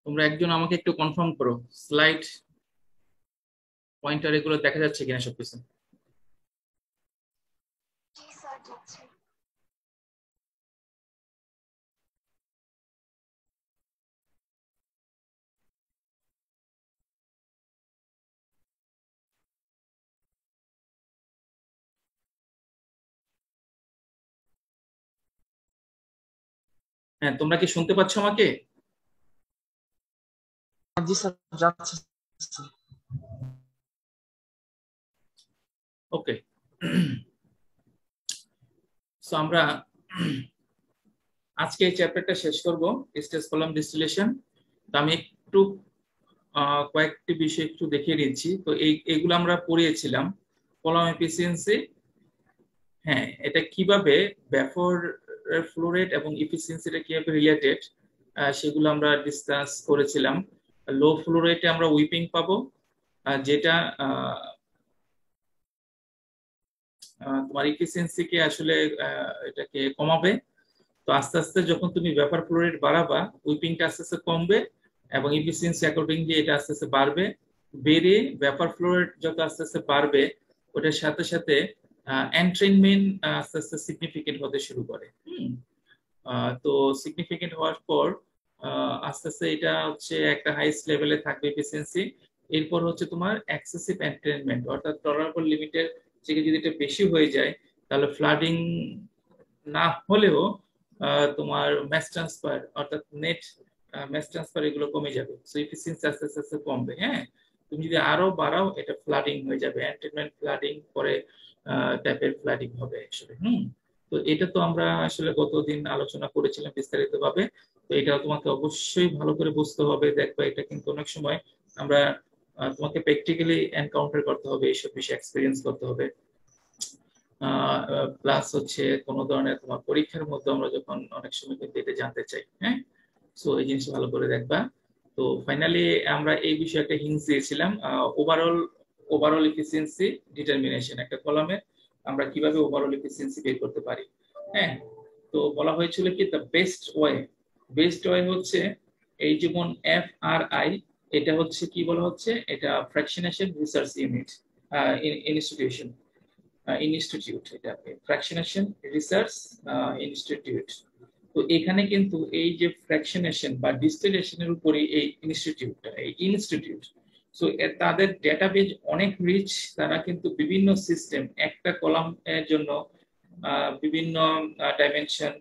তোমরা একজন আমাকে একটু কনফার্ম করো, স্লাইড পয়েন্টার এগুলো দেখা যাচ্ছে কিনা সবকিছু। হ্যাঁ, তোমরা কি শুনতে পাচ্ছ আমাকে? জি স্যার, যাচ্ছে। ওকে, সো আমরা আজকে এই চ্যাপ্টারটা শেষ করব, স্টেজ কলাম ডিস্টিলেশন। তো আমি একটু কয়েকটি বিষয় একটু দেখিয়ে দিচ্ছি। তো এইগুলো আমরা পড়িয়েছিলাম, কলাম এফিসিয়েন্সি। হ্যাঁ, এটা কিভাবে ভেপর ফ্লো রেট এবং এফিসিয়েন্সিটা কিভাবে রিলেটেড, সেগুলো আমরা ডিসকাস করেছিলাম। লো ফ্লো রেটে আমরা উইপিং পাবো, যেটা তোমার এফিসিয়েন্সিকে আসলে এটাকে কমাবে। তো আস্তে আস্তে যখন তুমি ভেপর ফ্লো রেট বাড়াবা, উইপিংটা আস্তে আস্তে কমবে এবং এফিসিয়েন্সি অ্যাকর্ডিংলি এটা আস্তে আস্তে বাড়বে। বেড়ে ভেপর ফ্লো রেট যত আস্তে আস্তে বাড়বে, ওটার সাথে সাথে এন্ট্রেনমেন্ট আস্তে আস্তে সিগনিফিকেন্ট হতে শুরু করে। তো সিগনিফিকেন্ট হওয়ার পর আস্তে আস্তে এটা হচ্ছে একটা হাইস্ট লেভেলে থাকবে এফিসিয়েন্সি। এরপর হচ্ছে তোমার এক্সেসিভ এন্ট্রেনমেন্ট, অর্থাৎ টলারেবল লিমিটের থেকে যদি এটা বেশি হয়ে যায়, তাহলে ফ্লাডিং না হলেও তোমার ম্যাস ট্রান্সফার অর্থাৎ নেট ম্যাস ট্রান্সফার এগুলো কমে যাবে। সো এফিসিয়েন্সি আস্তে আস্তে আস্তে কমবে। হ্যাঁ, তুমি যদি আরো বাড়াও, এটা ফ্লাডিং হয়ে যাবে, এন্ট্রেনমেন্ট ফ্লাডিং পরে টাইপের ফ্লাডিং হবে আসলে। তো এটা তো আমরা আসলে গতদিন আলোচনা করেছিলাম বিস্তারিত ভাবে। তো এটা তোমাকে অবশ্যই ভালো করে বুঝতে হবে। দেখবা এটা কিন্তু অনেক সময় আমরা তোমাকে প্র্যাকটিক্যালি এনকাউন্টার করতে হবে, এইসব বিষয়ে এক্সপিরিয়েন্স করতে হবে। প্লাস হচ্ছে কোনো ধরনের তোমার পরীক্ষার মধ্যে আমরা যখন অনেক সময় কিন্তু এটা জানতে চাই। হ্যাঁ, সো এই জিনিসটা ভালো করে দেখবা। তো ফাইনালি আমরা এই বিষয়টা হিন্টস দিয়েছিলাম, ওভারঅল ওভারঅল এফিসিয়েন্সি ডিটারমিনেশন, একটা কলামে আমরা কিভাবে ওভারঅল এফিসিয়েন্সি বের করতে পারি। হ্যাঁ, তো বলা হয়েছিল কি দ্য বেস্ট ওয়ে হচ্ছে এই যেমন FRI, এটা হচ্ছে কি বলা হচ্ছে, এটা ফ্র্যাকশনেশন রিসার্চ ইউনিট ইনস্টিটিউশন ইনস্টিটিউট, এটা ফ্র্যাকশনেশন রিসার্চ ইনস্টিটিউট। তো এখানে কিন্তু এই যে ফ্র্যাকশনেশন বা ডিস্টিলেশনের উপরে এই ইনস্টিটিউট, সো তাদের ডেটাবেজ অনেক রিচ। তারা কিন্তু বিভিন্ন সিস্টেম, একটা কলাম এর জন্য বিভিন্ন ডাইমেনশন,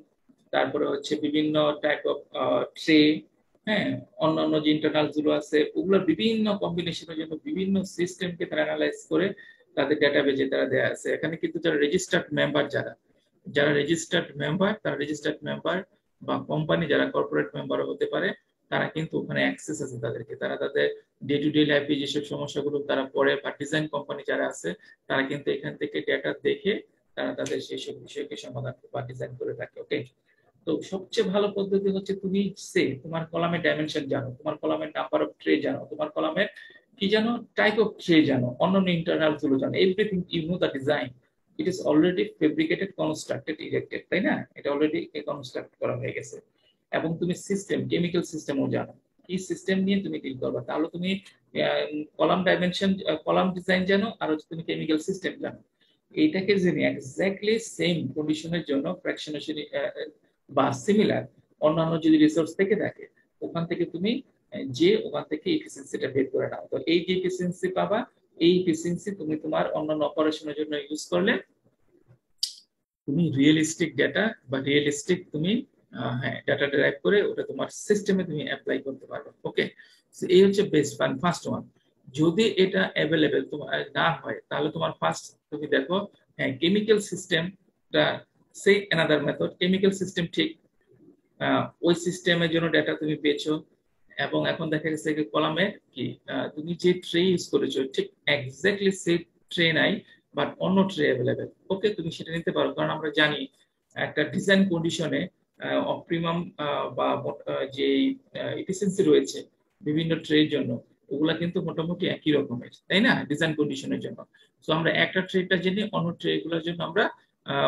তারপরে হচ্ছে বিভিন্ন টাইপ অফ ট্রে, হ্যাঁ, অন্যান্য যে ইন্টারনাল গুলো আছে ওগুলোর বিভিন্ন কম্বিনেশনের জন্য বিভিন্ন সিস্টেমকে তারা অ্যানালাইজ করে তাদের ডেটাবেজে তারা দেয়া আছে। এখানে কিন্তু যারা রেজিস্টার্ড মেম্বার, যারা রেজিস্টার্ড মেম্বার বা কোম্পানি যারা কর্পোরেট মেম্বার হতে পারে, তারা কিন্তু ওখানে অ্যাক্সেস আছে তাদেরকে। তারা তাদের ডে টু ডে লাইফে যেসব সমস্যাগুলো তারা পড়ে বা ডিজাইন কোম্পানি যারা আছে, তারা কিন্তু এখান থেকে ডেটা দেখে তারা তাদের সেই সব বিষয়কে সমাধান বা ডিজাইন করে থাকে। ওকে, তো সবচেয়ে ভালো পদ্ধতি হচ্ছে তুমি তোমার কলামের ডাইমেনশন জানো, তোমার কলামের নাম্বার অফ ট্রে জানো, তোমার কলামের কি জানো, টাইপ অফ ট্রে জানো, অন্যান্য ইন্টারনাল গুলো জানো, everything you know the design. It is already fabricated, constructed, erected, তাই না? এটা অলরেডি কনস্ট্রাক্ট করা হয়ে গেছে। এবং তুমি সিস্টেম, কেমিক্যাল সিস্টেমও জানো, কি সিস্টেম নিয়ে তুমি ডিল করবে। তাহলে তুমি কলাম ডাইমেনশন, কলাম ডিজাইন জানো, আর হচ্ছে তুমি কেমিক্যাল সিস্টেম জানো। এইটাকে জেনে এক্স্যাক্টলি সেম কন্ডিশনের জন্য ফ্র্যাকশনেশন বা সিমিলার অন্যান্য যদি রিসোর্স থেকে থাকে, ওখান থেকে তুমি যে ওখান থেকে এফিসিয়েন্সিটা বের করে নাও। তো এই যে এফিসিয়েন্সি পাবা, এই এফিসিয়েন্সি তুমি তোমার অন্যান্য অপারেশনের জন্য ইউজ করলে তুমি রিয়েলিস্টিক ডেটা বা রিয়েলিস্টিক তুমি হ্যাঁ ডাটা ডেরাইভ করে ওটা তোমার সিস্টেমে তুমি অ্যাপ্লাই করতে পারবে। ওকে, এই হচ্ছে বেস্ট ফার্স্ট ওয়ান। যদি এটা অ্যাভেলেবেল তোমার না হয়, তাহলে তোমার ফার্স্ট তুমি দেখো, হ্যাঁ, কেমিক্যাল সিস্টেমটা সেই অ্যানাদার মেথড। কেমিক্যাল সিস্টেম ঠিক ওই সিস্টেমের জন্য ডেটা তুমি পেয়েছো, এবং এখন দেখা গেছে যে কলামে কি তুমি যে ট্রে ইউজ করেছো ঠিক এক্স্যাক্টলি সেই ট্রে নাই, বাট অন্য ট্রে অ্যাভেলেবেল। ওকে, তুমি সেটা নিতে পারো, কারণ আমরা জানি একটা ডিজাইন কন্ডিশনে অপটিমাম বা যে এফিসিয়েন্সি রয়েছে বিভিন্ন ট্রের জন্য, ওগুলা কিন্তু মোটামুটি একই রকমের, তাই না, ডিজাইন কন্ডিশনের জন্য। তো আমরা একটা ট্রেটা জেনে অন্য ট্রে গুলোর জন্য আমরা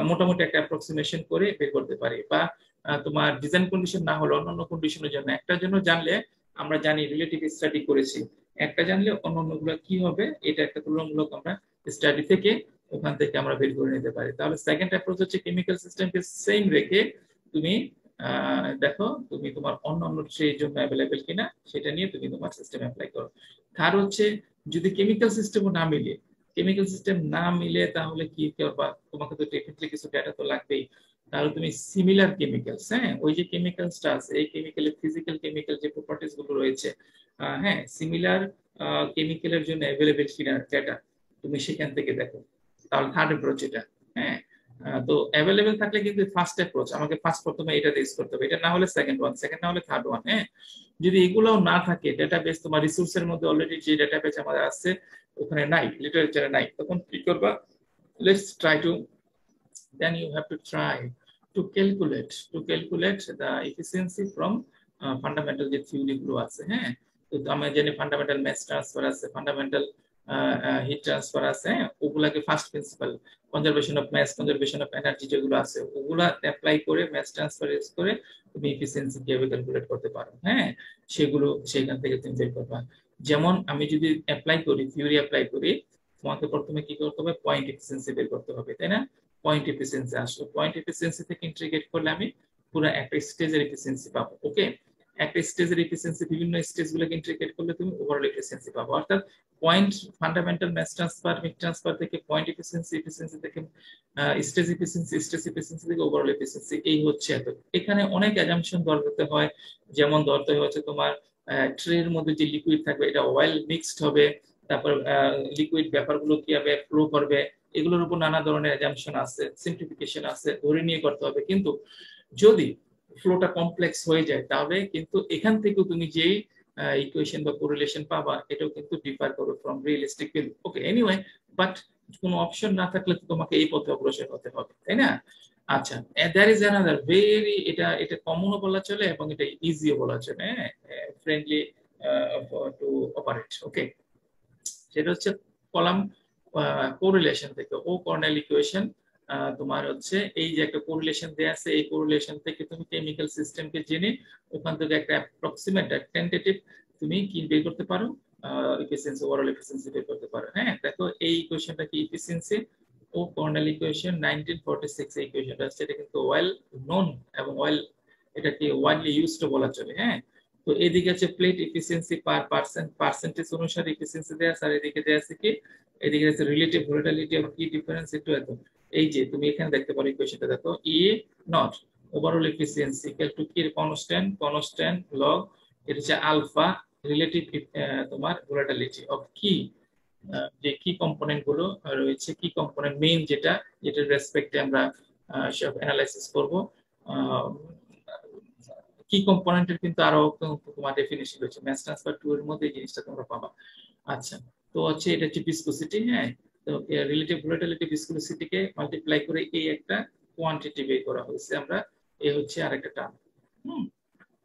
মোটামুটি একটা অ্যাপ্রক্সিমেশন করে বের করতে পারি। বা তোমার ডিজাইন কন্ডিশন না হলে অন্যান্য কন্ডিশনের জন্য একটার জন্য জানলে আমরা জানি রিলেটিভ স্টাডি করেছি, একটা জানলে অন্যান্যগুলো কি হবে এটা একটা তুলনামূলক আমরা স্টাডি থেকে ওখান থেকে আমরা বের করে নিতে পারি। তাহলে সেকেন্ড অ্যাপ্রোচ হচ্ছে কেমিক্যাল সিস্টেমকে সেম রেখে তুমি দেখো তুমি তোমার অন্যান্য ট্রের জন্য অ্যাভেলেবেল কিনা সেটা নিয়ে তুমি তোমার সিস্টেম অ্যাপ্লাই করো। থার্ড হচ্ছে যদি কেমিক্যাল সিস্টেমও না মিলে, কেমিক্যাল সিস্টেম না মিলে তাহলে কি করবা, তোমাকে তো টেকনিক্যালি কিছু ডেটা তো লাগবেই। তাহলে তুমি সিমিলার কেমিক্যালস, হ্যাঁ ওই যে কেমিক্যালসটা আছে এই কেমিক্যালের ফিজিক্যাল কেমিক্যাল যে প্রপার্টিজ গুলো রয়েছে, হ্যাঁ সিমিলার কেমিক্যালের জন্য অ্যাভেলেবেল কিনা ডেটা তুমি সেখান থেকে দেখো। তাহলে থার্ড অ্যাপ্রোচ এটা। হ্যাঁ তো অ্যাভেলেবেল থাকলে কিন্তু ফার্স্ট অ্যাপ্রোচ, আমাকে ফার্স্ট প্রথমে এটা ইউজ করতে হবে, এটা না হলে সেকেন্ড ওয়ান, সেকেন্ড না হলে থার্ড ওয়ান। হ্যাঁ যদি এগুলোও না থাকে, ডেটাবেস তোমার রিসোর্সের মধ্যে অলরেডি যে ডেটাবেস আমাদের আছে ওখানে নাই, লিটারেচারে নাই, তখন কি করবা, let's try to, then you have to try to calculate the efficiency from fundamental যে থিওরি গুলো আছে। হ্যাঁ তো আমরা জানি ফান্ডামেন্টাল ম্যাস ট্রান্সফার আছে, ফান্ডামেন্টাল হিট ট্রান্সফার আছে, হ্যাঁ ওগুলাকে first principle conservation of mass, conservation of energy যেগুলো আছে ওগুলা অ্যাপ্লাই করে ম্যাস ট্রান্সফার ইউজ করে তুমি এফিসিয়েন্সি কিভাবে ক্যালকুলেট করতে পারো। হ্যাঁ সেগুলো সেখান থেকে তুমি বের করবা। যেমন আমি যদি অ্যাপ্লাই করি, থিওরি অ্যাপ্লাই করি, তোমাকে প্রথমে কি করতে হবে, পয়েন্ট এফিসিয়েন্সি বের করতে হবে, তাই না? পয়েন্ট এফিসিয়েন্সি আসলো, পয়েন্ট এফিসিয়েন্সি থেকে ইন্টিগ্রেট করলে আমি পুরো একটা স্টেজের এফিসিয়েন্সি পাবো। ওকে একটা স্টেজের এফিসিয়েন্সি বিভিন্ন স্টেজগুলোকে ইন্টিগ্রেট করলে তুমি ওভারঅল এফিসিয়েন্সি পাবো। অর্থাৎ point fundamental mass transfer, heat transfer থেকে পয়েন্ট এফিসিয়েন্সি, এফিসিয়েন্সি থেকে স্টেজ এফিসিয়েন্সি, স্টেজ এফিসিয়েন্সি থেকে ওভারঅল এফিসিয়েন্সি, এই হচ্ছে এত। এখানে অনেক অ্যাজাম্পশন ধরতে হয়, যেমন ধরতে হচ্ছে তোমার ট্রের মধ্যে যে লিকুইড থাকবে এটা অয়েল মিক্সড হবে, তারপর লিকুইড ব্যাপারগুলো কিভাবে ফ্লো করবে এগুলোর উপর নানা ধরনের অ্যাজাম্পশন আছে, সিম্পলিফিকেশন আছে, ধরে নিয়ে করতে হবে। কিন্তু যদি ফ্লোটা কমপ্লেক্স হয়ে যায় তাহলে কিন্তু এখান থেকেও তুমি যে ইকুয়েশন বা কোরিলেশন পাবা এটাও কিন্তু ডিফার করবে from realistic value. Okay anyway, but কোনো অপশন না থাকলে তো তোমাকে এই পথে অগ্রসর হতে হবে, তাই না? আচ্ছা দ্যার ইজ অ্যানাদার ভেরি, এটা এটা কমনও বলা চলে এবং এটা ইজিও বলা চলে, হ্যাঁ ফ্রেন্ডলি টু অপারেট। ওকে সেটা হচ্ছে কলাম কোরিলেশন থেকে, ও কর্নেল ইকুয়েশন। তোমার হচ্ছে এই যে একটা কোরিলেশন দেয়া আছে, এই কোরিলেশন থেকে তুমি কেমিক্যাল সিস্টেমকে জেনে ওখান থেকে একটা অ্যাপ্রক্সিমেট টেন্টেটিভ তুমি কি বের করতে পারো, এফিসিয়েন্সি, ওভারঅল এফিসিয়েন্সি বের করতে পারো। হ্যাঁ দেখো এই ইকুয়েশনটা কি, এফিসিয়েন্সি ও কর্নেল ইকুয়েশন 1946 এই ইকুয়েশনটা আছে, এটা কিন্তু ওয়েল নোন এবং ওয়েল এটা কি ওয়াইডলি ইউজড বলা চলে। হ্যাঁ তো এদিকে আছে প্লেট এফিসিয়েন্সি পার পার্সেন্ট, পার্সেন্টেজ অনুসারে এফিসিয়েন্সি দেয়া আছে, আর এদিকে দেয়া আছে কি, এদিকে আছে রিলেটিভ ভোলাটিলিটি অফ কি ডিফারেন্স একটু এত। এই যে তুমি এখানে দেখতে পারো ইকুয়েশনটা দেখো, E naught overall efficiency equal to কি, কনস্ট্যান্ট, কনস্ট্যান্ট লগ এটা হচ্ছে আলফা রিলেটিভ তোমার ভোলাটিলিটি অফ কি, যে কি কম্পোনেন্ট গুলো রয়েছে, কি কম্পোনেন্ট মেইন যেটা, যেটার রেসপেক্টে আমরা সব অ্যানালাইসিস করব। কি কম্পোনেন্টের কিন্তু আরো তোমার ডেফিনিশন রয়েছে, ম্যাস ট্রান্সফার 2 এর মধ্যে এই জিনিসটা তোমরা পাবা। আচ্ছা তো হচ্ছে এটা হচ্ছে ভিসকোসিটি। হ্যাঁ তো রিলেটিভ ভোলাটিলিটি ভিসকোসিটিকে মাল্টিপ্লাই করে এই একটা কোয়ান্টিটি বের করা হয়েছে আমরা, এই হচ্ছে আরেকটা টার্ম।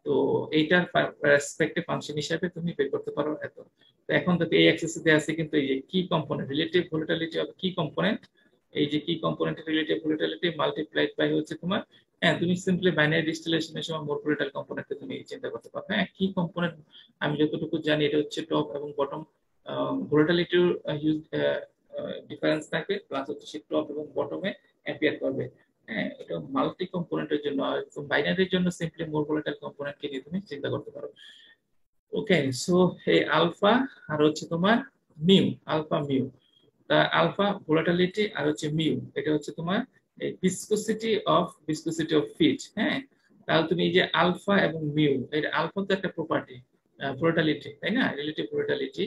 তো এইটার রেসপেক্টিভ ফাংশন হিসেবে তুমি বের করতে পারো এত। তো এখন তো এই এক্সারসাইজে আছে কিন্তু এই যে কি কম্পোনেন্ট, রিলেটিভ ভোলাটিলিটি অফ কি কম্পোনেন্ট, এই যে কি কম্পোনেন্টের রিলেটিভ ভোলাটিলিটি মাল্টিপ্লাইড বাই হচ্ছে তোমার, হ্যাঁ তুমি সিম্পলি বাইনারি ডিস্টিলেশনের সময় মোর ভোলাটাইল কম্পোনেন্টকে তুমি চিন্তা করতে পারো। হ্যাঁ কি কম্পোনেন্ট আমি যতটুকু জানি এটা হচ্ছে টপ এবং বটম ভোলাটিলিটির ডিফারেন্স থাকে, প্লাস হচ্ছে সে টপ এবং বটমে অ্যাপিয়ার করবে। হ্যাঁ এটা মাল্টি কম্পোনেন্টের জন্য, আর বাইনারির জন্য সিম্পলি মোর ভোলাটাইল কম্পোনেন্টকে নিয়ে তুমি চিন্তা করতে পারো। ওকে সো এই আলফা আর হচ্ছে তোমার মিউ, আলফা মিউ, তা আলফা ভোলাটিলিটি আর হচ্ছে মিউ এটা হচ্ছে তোমার এই ভিসকোসিটি অফ ফিট। হ্যাঁ তাহলে তুমি এই যে আলফা এবং মিউ, এটা আলফা তো একটা প্রপার্টি ভোলাটিলিটি, তাই না, রিলেটিভ ভোলাটিলিটি,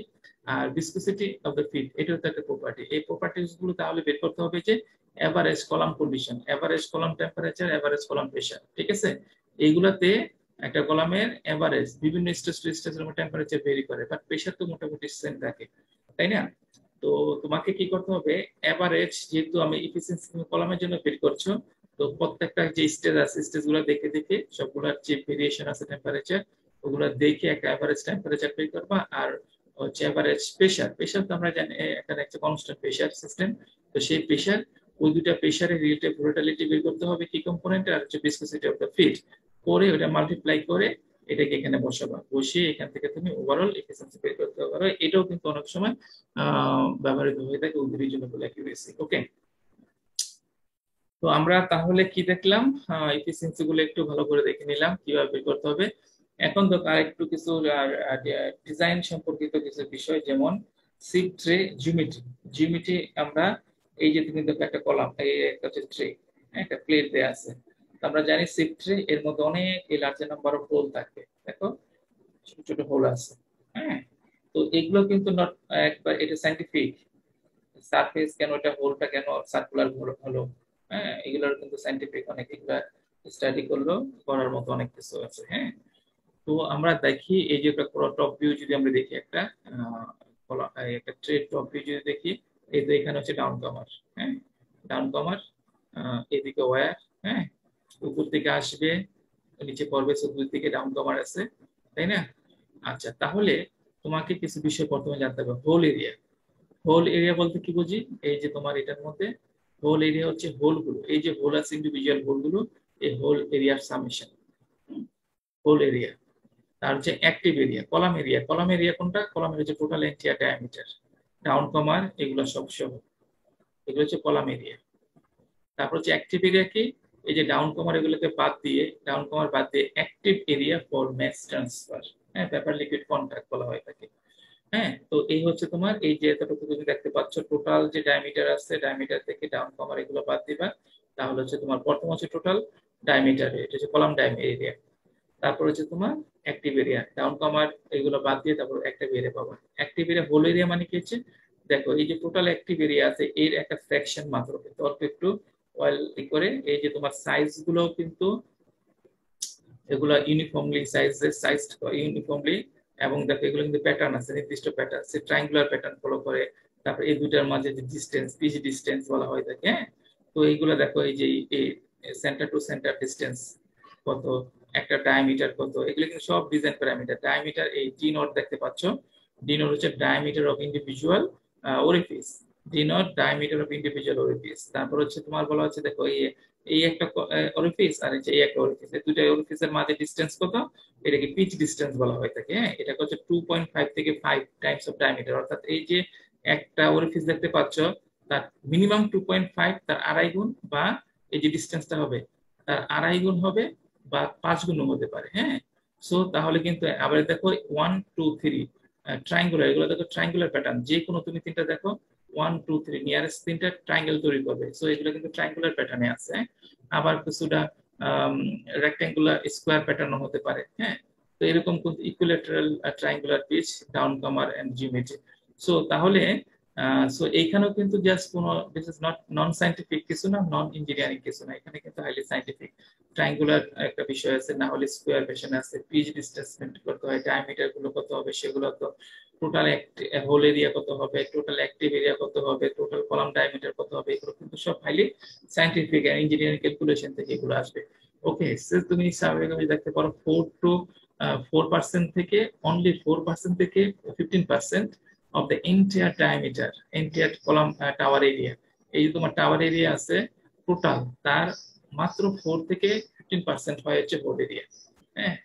আর ভিসকোসিটি অফ দ্য ফিট এটাও তো একটা প্রপার্টি। এই প্রপার্টিজ গুলো তাহলে বের করতে হবে যে average column condition, average column temperature, average column pressure, ঠিক আছে? এইগুলাতে একটা কলামের এভারেজ বিভিন্ন স্টেজ টু স্টেজের মধ্যে টেম্পারেচার ভেরি করে, বাট প্রেসার তো মোটামুটি সেম থাকে, তাই না? তো তোমাকে কি করতে হবে, এভারেজ যেহেতু আমি এফিসিয়েন্সি কলামের জন্য বের করছো, তো প্রত্যেকটা যে স্টেজ আছে স্টেজগুলো দেখে দেখে সবগুলোর যে ভেরিয়েশন আছে টেম্পারেচার ওগুলো দেখে একটা এভারেজ টেম্পারেচার বের করবা। আর হচ্ছে এভারেজ প্রেসার, প্রেসার তো আমরা জানি একটা কনস্ট্যান্ট প্রেসার সিস্টেম, তো সেই প্রেসার ওই দুটা প্রেসারের রিলেটিভ ভোলাটিলিটি বের করতে হবে কি কম্পোনেন্ট আর হচ্ছে ভিসকোসিটি অফ দ্য ফিড, করে ওটা মাল্টিপ্লাই করে এটাকে এখানে বসাবা, বসিয়ে এখান থেকে তুমি ওভারঅল এফিসিয়েন্সি বের করতে পারো। এটাও কিন্তু অনেক সময় ব্যবহৃত হয়ে থাকে উদ্ভিদের জন্য অ্যাকিউরেসি। ওকে, তো আমরা তাহলে কি দেখলাম, এফিসিয়েন্সি গুলো একটু ভালো করে দেখে নিলাম কিভাবে বের করতে হবে। এখন তো আর একটু কিছু ডিজাইন সম্পর্কিত কিছু বিষয়, যেমন সিড ট্রে জিওমেট্রি। জিওমেট্রি আমরা এই যে তুমি দেখো একটা কলাম, এই একটা হচ্ছে ট্রে, একটা প্লেট দেয়া আছে, তো আমরা জানি সিড ট্রে এর মধ্যে অনেক লার্জ নাম্বার অফ হোল থাকে, দেখো ছোট ছোট হোল আছে। হ্যাঁ, তো এগুলো কিন্তু নট একবার এটা সাইন্টিফিক, সারফেস কেন এটা হোলটা কেন সার্কুলার হলো, হ্যাঁ এগুলোর কিন্তু সাইন্টিফিক অনেক এগুলা স্টাডি করলো, করার মতো অনেক কিছু আছে। হ্যাঁ, তো আমরা দেখি এই যে একটা টপ ভিউ যদি আমরা দেখি একটা একটা ট্রে টপ ভিউ যদি দেখি, এই যে এখানে হচ্ছে ডাউন কামার। হ্যাঁ, ডাউন কামার, এদিকে ওয়্যার, হ্যাঁ উপর থেকে আসবে, নিচে পড়বে, চতুর্দিক থেকে ডাউন কামার আছে, তাই না? আচ্ছা, তাহলে তোমাকে কিছু বিষয় প্রথমে জানতে হবে। হোল এরিয়া, হোল এরিয়া বলতে কি বুঝি, এই যে তোমার এটার মধ্যে হোল এরিয়া হচ্ছে হোল গুলো, এই যে হোল আছে ইন্ডিভিজুয়াল হোল গুলো, এই হোল এরিয়ার সামেশন, হোল এরিয়া। তার হচ্ছে active area, column area. Column area কোনটা? কলাম এরিয়া হচ্ছে total entire diameter, downcomer এগুলো সব সহ, এগুলো হচ্ছে কলাম এরিয়া। তারপর হচ্ছে অ্যাক্টিভ এরিয়া কি, এই যে ডাউন কমার এগুলোকে বাদ দিয়ে, ডাউন কমার বাদ দিয়ে active area for mass transfer, হ্যাঁ পেপার লিকুইড কন্ট্যাক্ট বলা হয় থাকে। হ্যাঁ, তো এই হচ্ছে তোমার এই যে এতটুকু তুমি দেখতে পাচ্ছ টোটাল যে ডায়ামিটার আছে, ডায়ামিটার থেকে ডাউন কমার এগুলো বাদ দিবা, তাহলে হচ্ছে তোমার প্রথম হচ্ছে টোটাল ডায়ামিটার, এটা হচ্ছে কলাম এরিয়া। তারপর হচ্ছে তোমার অ্যাক্টিভ এরিয়া, ডাউন কমার এগুলো বাদ দিয়ে তারপর অ্যাক্টিভ এরিয়া পাবা। অ্যাক্টিভ এরিয়া হোল এরিয়া মানে কি হচ্ছে, দেখো এই যে টোটাল অ্যাক্টিভ এরিয়া আছে এর একটা ফ্র্যাকশন মাত্র, কিন্তু অল্প একটু ওয়েল করে এই যে তোমার সাইজ গুলো কিন্তু এগুলো ইউনিফর্মলি সাইজড ইউনিফর্মলি, এবং দেখো এগুলো কিন্তু প্যাটার্ন আছে, নির্দিষ্ট প্যাটার্ন, সে ট্রায়াঙ্গুলার প্যাটার্ন ফলো করে। তারপর এই দুইটার মাঝে যে ডিসটেন্স, পিচ ডিসটেন্স বলা হয় থাকে। হ্যাঁ, তো এইগুলো দেখো এই যে এই সেন্টার টু সেন্টার ডিসটেন্স কত, একটা ডায়ামিটার কত, এগুলো কিন্তু সব ডিজাইন প্যারামিটার। ডায়ামিটার এই ডি নট দেখতে পাচ্ছ, ডি নট হচ্ছে diameter of individual orifice, D naught diameter of individual orifice. তারপর হচ্ছে তোমার বলা হচ্ছে দেখো এই এই একটা অরিফিস আর এই একটা অরিফিস, এই দুইটা অরিফিসের মাঝে ডিসটেন্স কত, এটাকে পিচ ডিসটেন্স বলা হয় থাকে। হ্যাঁ, এটা হচ্ছে 2.5 থেকে 5 টাইমস অফ ডায়ামিটার, অর্থাৎ এই যে একটা অরিফিস দেখতে পাচ্ছ তার মিনিমাম 2.5, তার আড়াই গুণ, বা এই যে ডিসটেন্সটা হবে তার আড়াই গুণ হবে, বা 5 গুণও হতে পারে। হ্যাঁ, সো তাহলে কিন্তু আবার দেখো 1 2 3 ট্রায়াঙ্গুলার, এগুলো দেখো ট্রায়াঙ্গুলার প্যাটার্ন, যে কোনো তুমি তিনটা দেখো 1 2 3 নিয়ারেস্ট তিনটা ট্রায়াঙ্গেল তৈরি করবে, সো এগুলো কিন্তু ট্রায়াঙ্গুলার প্যাটার্নে আছে। আবার কিছুটা রেক্ট্যাঙ্গুলার স্কোয়ার প্যাটার্ন হতে পারে। হ্যাঁ, তো এরকম কিন্তু ইকুইলেটারাল ট্রায়াঙ্গুলার পিচ, ডাউন কামার এন্ড জিওমেট্রি। সো তাহলে সো এইখানেও কিন্তু জাস্ট কোনো this is not known scientific কিছু না, নন ইঞ্জিনিয়ারিং কিছু না, এখানে কিন্তু হাইলি সাইন্টিফিক। ট্রায়াঙ্গুলার একটা বিষয় আছে, না হলে স্কোয়ার পেশন আছে, পিচ ডিসপ্লেসমেন্ট করতে হয়, ডায়ামিটার গুলো কত হবে সেগুলো তো, টোটাল হোল এরিয়া কত হবে, টোটাল অ্যাক্টিভ এরিয়া কত হবে, টোটাল কলাম ডায়ামিটার কত হবে, এগুলো কিন্তু সব হাইলি সাইন্টিফিক আর ইঞ্জিনিয়ারিং ক্যালকুলেশন থেকে এগুলো আসবে। ওকে, তুমি স্বাভাবিকভাবে দেখতে পারো 4% থেকে অনলি 4% থেকে 15% of the entire diameter, entire column tower area, এই যে তোমার টাওয়ার এরিয়া আছে টোটাল, তার মাত্র 4 থেকে 15% হয় হচ্ছে হোল এরিয়া। হ্যাঁ,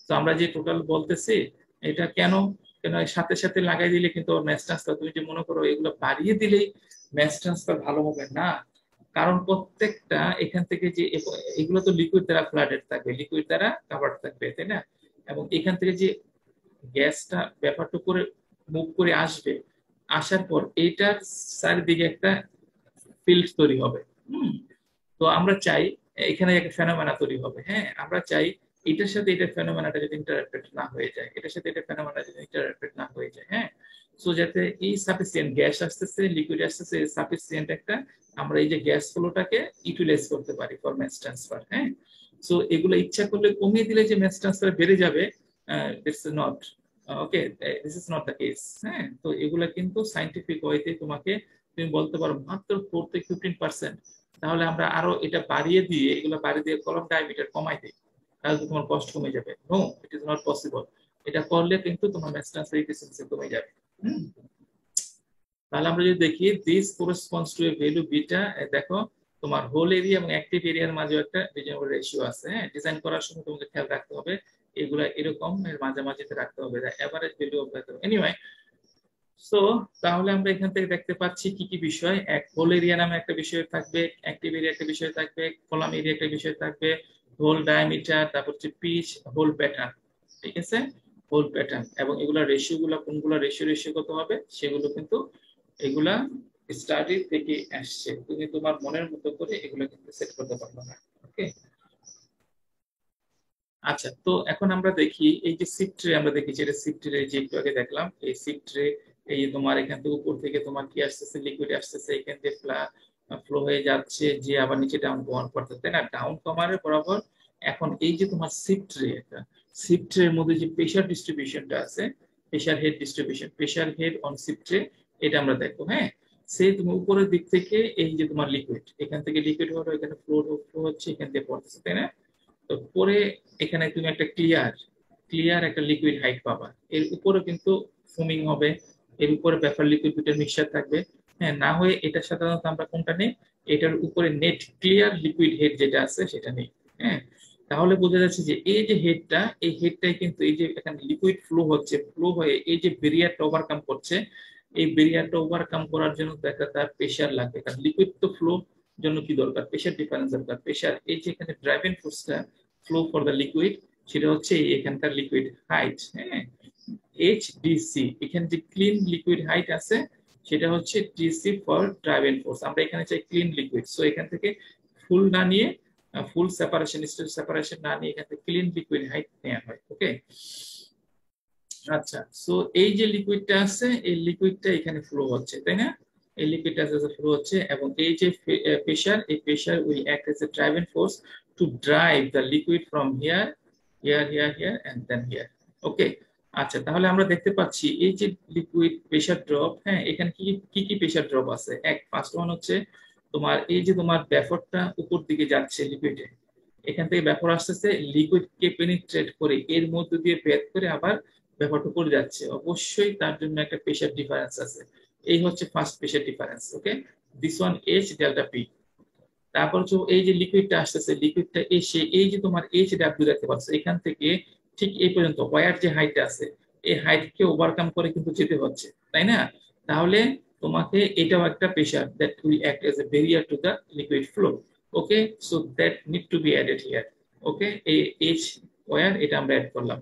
তো আমরা যে টোটাল বলতেছি এটা কেন, কেন সাথে সাথে লাগাই দিলে কিন্তু ম্যাচ ট্রান্সফার, তুমি যে মনে করো এগুলো বাড়িয়ে দিলেই ম্যাচ ট্রান্সফার ভালো হবে না, কারণ প্রত্যেকটা এখান থেকে যে এগুলো তো লিকুইড দ্বারা ফ্লাডেড থাকবে, লিকুইড দ্বারা কাভার্ড থাকবে, তাই না? এবং এখান থেকে যে গ্যাসটা ব্যাপারটা করে মুভ করে আসবে, আসার পর এইটার চারিদিকে একটা ফিল্ড তৈরি হবে। তো আমরা চাই এখানে একটা ফেনোমেনা তৈরি হবে। হ্যাঁ, আমরা চাই এটার সাথে এটা ফেনোমেনাটা যদি ইন্টারঅ্যাক্টেড না হয়ে যায়, এটার সাথে এটা ফেনোমেনা যদি ইন্টারঅ্যাক্টেড না হয়ে যায়। হ্যাঁ, সো যাতে এই সাফিসিয়েন্ট গ্যাস আসতেছে, লিকুইড আসতেছে, সাফিসিয়েন্ট একটা আমরা এই যে গ্যাস ফ্লোটাকে ইউটিলাইজ করতে পারি ফর ম্যাস ট্রান্সফার। হ্যাঁ, সো এগুলো ইচ্ছা করলে কমিয়ে দিলে যে ম্যাস ট্রান্সফার বেড়ে যাবে, it's not okay, this is not the case. হ্যাঁ, তো এগুলা কিন্তু সাইন্টিফিক ওয়েতে তোমাকে তুমি বলতে পারো মাত্র 4 থেকে 15%, তাহলে আমরা আরো এটা বাড়িয়ে দিয়ে, এগুলো বাড়িয়ে দিয়ে কলাম ডায়ামিটার কমাই দিই, তাহলে তোমার কষ্ট কমে যাবে। No, it is not possible. এটা করলে কিন্তু তোমার ম্যাচ ট্রান্সফার এফিসিয়েন্সি কমে যাবে। তাহলে আমরা যদি দেখি this corresponds two a value beta, দেখো তোমার হোল এরিয়া এবং অ্যাক্টিভ এরিয়ার মাঝে একটা রিজনেবল রেশিও আছে। হ্যাঁ, ডিজাইন করার সময় তোমাকে খেয়াল রাখতে হবে এগুলা এরকম এর মাঝামাঝি রাখতে হবে, average value of anyway. So তাহলে আমরা এখান থেকে দেখতে পাচ্ছি কি কি বিষয়, এক হোল এরিয়া নামে একটা বিষয় থাকবে, অ্যাক্টিভ এরিয়া একটা বিষয় থাকবে, কলাম এরিয়া একটা বিষয় থাকবে, হোল ডায়ামিটার, তারপর হচ্ছে পিচ, হোল প্যাটার্ন। ঠিক আছে, হোল প্যাটার্ন এবং এগুলা রেশিও গুলা কোনগুলা রেশিও রেশিও কত হবে সেগুলো কিন্তু এগুলা স্টাডি থেকে আসছে, তুমি তোমার মনের মতো করে এগুলো কিন্তু সেট করতে পারবে না। ওকে, আচ্ছা, তো এখন আমরা দেখি এই যে সিপ ট্রে আমরা দেখেছি, এটা সিপ ট্রে যে একটু আগে দেখলাম, এই সিপ ট্রে এই যে তোমার এখান থেকে উপর থেকে তোমার কি আসতেছে, লিকুইড আসতেছে, এখান থেকে ফ্লো হয়ে যাচ্ছে, যে আবার নিচে ডাউন কমান করতেছে, তাই না, ডাউন কমারের বরাবর। এখন এই যে তোমার সিপ ট্রে, একটা সিপ ট্রের মধ্যে যে প্রেসার ডিস্ট্রিবিউশনটা আছে, pressure head distribution, pressure head on sheep tray, এটা আমরা দেখবো। হ্যাঁ, সেই তুমি উপরের দিক থেকে এই যে তোমার লিকুইড, এখান থেকে লিকুইড হলো, এখানে ফ্লো ফ্লো হচ্ছে, এখান থেকে পড়তেছে, তাই না। তো পরে এখানে তুমি একটা ক্লিয়ার ক্লিয়ার একটা লিকুইড হাইট পাবা, এর উপরে কিন্তু ফোমিং হবে, এর উপরে ব্যাপার লিকুইড দুটোর মিক্সচার থাকবে। হ্যাঁ, না হয়ে এটা সাধারণত আমরা কোনটা নেই, এটার উপরে নেট ক্লিয়ার লিকুইড হেড যেটা আছে সেটা নেই। হ্যাঁ, তাহলে বোঝা যাচ্ছে যে এই যে হেডটা, এই হেডটাই কিন্তু এই যে এখানে লিকুইড ফ্লো হচ্ছে, ফ্লো হয়ে এই যে ব্যারিয়ারটা ওভারকাম করছে, এই ব্যারিয়ারটা ওভারকাম করার জন্য দেখা তার প্রেসার লাগবে, কারণ লিকুইড তো ফ্লো জন্য কি দরকার, প্রেসার ডিফারেন্স দরকার। প্রেসার এই যে এখানে ড্রাইভিং ফোর্সটা ফ্লো ফর দ্য লিকুইড, সেটা হচ্ছে এখানকার লিকুইড হাইট। হ্যাঁ, এইচডিসি, এখানে যে ক্লিন লিকুইড হাইট আছে সেটা হচ্ছে ডিসি ফর ড্রাইভিং ফোর্স। আমরা এখানে চাই ক্লিন লিকুইড, সো এখান থেকে ফুল না নিয়ে, ফুল সেপারেশন, স্টেজ সেপারেশন না নিয়ে এখান থেকে ক্লিন লিকুইড হাইট নেওয়া হয়। ওকে, আচ্ছা, সো এই যে লিকুইডটা আছে, এই লিকুইডটা এখানে ফ্লো হচ্ছে, তাই না, এই লিকুইডটা ফ্লো হচ্ছে, এবং এই যে প্রেসার, এই pressure will act as a driving force to drive the liquid from here here here here and then here. Okay, আচ্ছা, তাহলে আমরা দেখতে পাচ্ছি এই যে লিকুইড প্রেসার ড্রপ। হ্যাঁ, এখানে কি কি কি প্রেসার ড্রপ আছে, এক ফার্স্ট ওয়ান হচ্ছে তোমার এই যে তোমার ব্যাফরটা উপর দিকে যাচ্ছে লিকুইডে, এখান থেকে ব্যাফর আসতেছে লিকুইডকে পেনিট্রেট করে এর মধ্যে দিয়ে বের করে আবার ব্যাপারটা করে যাচ্ছে, অবশ্যই তার জন্য একটা প্রেসার ডিফারেন্স আছে। এই হচ্ছে first pressure difference. Okay, this one H delta P. তারপর হচ্ছে এই যে লিকুইডটা আসতেছে, লিকুইডটা এসে এই যে তোমার এইচ ডাব্লিউ দেখতে পাচ্ছ, এখান থেকে ঠিক এই পর্যন্ত ওয়ার যে হাইটটা আছে, এই হাইটকে ওভারকাম করে কিন্তু যেতে হচ্ছে, তাই না। তাহলে তোমাকে এটাও একটা pressure that will act as a barrier to the liquid flow. Okay, so that need to be added here. Okay, এই এইচ ওয়ার এটা আমরা অ্যাড করলাম।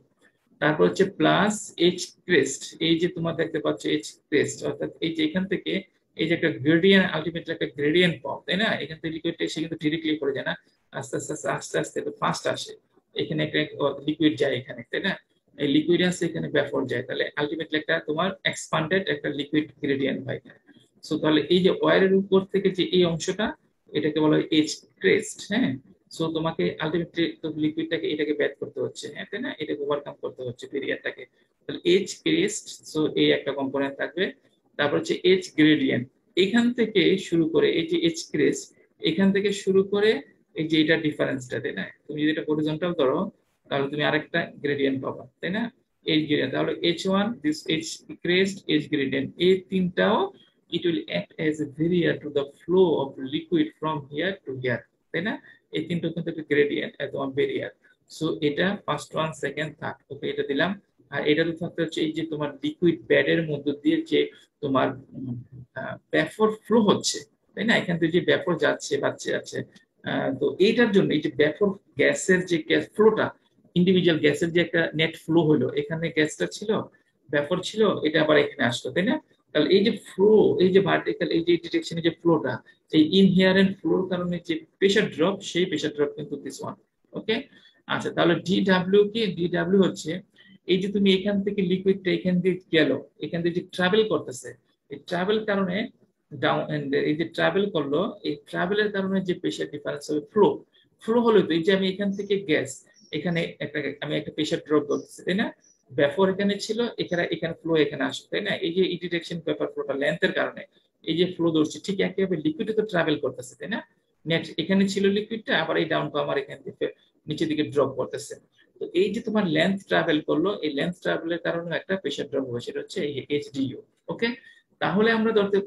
তারপর হচ্ছে প্লাস এইচ ক্রেস্ট, এই যে তোমার দেখতে পাচ্ছ এইচ ক্রেস্ট, অর্থাৎ এই যে এখান থেকে এই যে একটা গ্রেডিয়েন্ট, আলটিমেটলি একটা গ্রেডিয়েন্ট পাও, তাই না, এখান থেকে লিকুইডটা এসে কিন্তু ডিরেক্টলি করে যায় না, আস্তে আস্তে আস্তে আস্তে আস্তে একটু ফাস্ট আসে, এখানে একটা লিকুইড যায় এখানে, তাই না, এই লিকুইড আসে এখানে ব্যাফর যায়, তাহলে আলটিমেটলি একটা তোমার এক্সপান্ডেড একটা লিকুইড গ্রেডিয়েন্ট হয়। সো তাহলে এই যে ওয়ারের উপর থেকে যে এই অংশটা, এটাকে বলা হয় এইচ ক্রেস্ট। হ্যাঁ, সো তোমাকে আলটিমেটলি লিকুইডটাকে এটাকে ব্যাট করতে হচ্ছে, হ্যাঁ, তাই না, এটাকে ওভারকাম করতে হচ্ছে পিরিয়ডটাকে। তাহলে এইচ ক্রেস্ট, সো এই একটা কম্পোনেন্ট থাকবে। তারপর হচ্ছে এইচ গ্রেডিয়েন্ট, এখান থেকে শুরু করে এই যে এইচ ক্রেস্ট, এখান থেকে শুরু করে এই যে এটা ডিফারেন্সটা, তাই না, তুমি যদি এটা হরিজন্টাল ধরো তাহলে তুমি আরেকটা গ্রেডিয়েন্ট পাবা, তাই না, এইচ গ্রেডিয়েন্ট। তাহলে H one, this H crest, H gradient, এই তিনটাও it will act as a barrier to the flow of liquid from here to here, তাই না, এই তিনটা কিন্তু একটা গ্রেডিয়েন্ট তোমার ব্যারিয়ার। সো এটা ফার্স্ট ওয়ান, সেকেন্ড, থার্ড। ওকে, এটা দিলাম। আর এটা তো থাকতে হচ্ছে এই যে তোমার লিকুইড প্যাডের মধ্যে দিয়ে যে তোমার ব্যাফর ফ্লো হচ্ছে, তাই না, এখান থেকে যে ব্যাফর যাচ্ছে বাচ্চা যাচ্ছে, তো এইটার জন্য এই যে ব্যাফর গ্যাসের যে গ্যাস ফ্লোটা, ইন্ডিভিজুয়াল গ্যাসের যে একটা নেট ফ্লো হলো, এখানে গ্যাসটা ছিল, ব্যাফর ছিল, এটা আবার এখানে আসলো, তাই না। তাহলে এই যে ফ্লো, এই যে ভার্টিক্যাল এই যে ডিরেকশনে যে ফ্লোটা, এই ইনহিয়ারেন্ট ফ্লোর কারণে যে প্রেসার ড্রপ, সেই প্রেসার ড্রপ কিন্তু দিস ওয়ান। ওকে, আচ্ছা, তাহলে ডিডব্লিউ কি, ডিডব্লিউ হচ্ছে এই যে তুমি এখান থেকে লিকুইডটা এখান দিয়ে গেল, এখান দিয়ে যে ট্রাভেল করতেছে, এই ট্রাভেল কারণে ডাউন, এই যে ট্রাভেল করলো, এই ট্রাভেলের কারণে যে প্রেসার ডিফারেন্স হবে, ফ্লো ফ্লো হলো, তো এই যে আমি এখান থেকে গ্যাস এখানে একটা, আমি একটা প্রেসার ড্রপ করতেছি, তাই না, ব্যাফর এখানে ছিল, এখানে এখানে ফ্লো এখানে আসে, তাই না, এই যে ডিরেকশন পেপার ফ্লোটা লেন্থের কারণে এই যে ফ্লো ধরছে, ঠিক একইভাবে লিকুইডে তো ট্রাভেল করতেছে, তাই না, নেট এখানে ছিল লিকুইডটা, আবার এই ডাউন আমার এখান থেকে নিচের দিকে ড্রপ করতেছে। তো এই যে তোমার লেন্থ ট্রাভেল করলো, এই লেন্থ ট্রাভেলের কারণে একটা প্রেসার ড্রপ হবে, সেটা হচ্ছে এই এইচডিইউ। ওকে, তাহলে আমরা ধরতে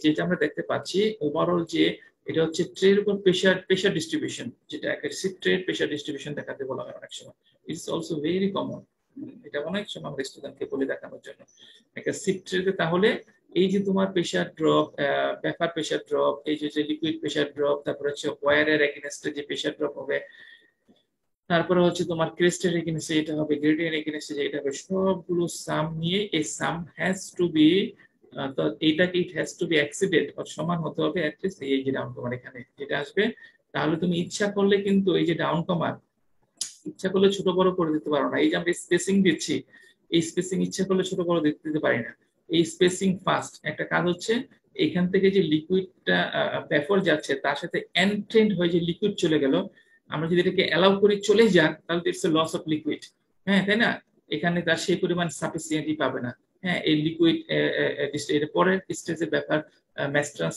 যেটা আমরা দেখতে পাচ্ছি ওভারঅল যে এটা হচ্ছে ট্রের উপর প্রেশার ডিস্ট্রিবিউশন, যেটা অ্যাগ্রেসিভ ট্রেড প্রেশার ডিস্ট্রিবিউশন দেখাতে বলা হয় অনেক সময়। ইটস অলসো ভেরি কমন, এটা অনেক সময় আমরা স্টুডেন্টকে বলে দেখানোর জন্য। একটা সিপ ট্রেতে তাহলে এই যে তোমার pressure drop, paper pressure drop, এই যে লিকুইড প্রেশার ড্রপ, তারপর হচ্ছে ওয়্যারের এগেইনস্টে যে প্রেশার ড্রপ হবে, তারপরে হচ্ছে তোমার ক্রেস্টের এগেইনস্টে যেটা হবে, গ্রেডিয়েন্ট এগেইনস্টে যেটা হবে, সবগুলো সাম নিয়ে এই সাম হ্যাজ টু বি, তো এইটাকে it has to be exceeded or সমান হতে হবে অ্যাটলিস্ট এই যে ডাউন কমার এখানে যেটা আসবে। তাহলে তুমি ইচ্ছা করলে কিন্তু এই যে ডাউন কমার ইচ্ছা করলে ছোট বড় করে দিতে পারো না। এই যে আমরা স্পেসিং দিচ্ছি, এই স্পেসিং ইচ্ছা করলে ছোট বড় দিতে পারি না। এই স্পেসিং ফার্স্ট একটা কাজ হচ্ছে, এখান থেকে যে লিকুইডটা ভেপর যাচ্ছে তার সাথে এনট্রেন্ড হয়ে যে লিকুইড চলে গেল, আমরা যদি এটাকে অ্যালাউ করি চলে যাক তাহলে it's a loss of liquid. হ্যাঁ, তাই না? এখানে তার সেই পরিমাণ সাফিসিয়েন্টই পাবে না। হ্যাঁ, এই লিকুইড এর পরের স্টেজে ব্যাপার ম্যাস্ট্রাস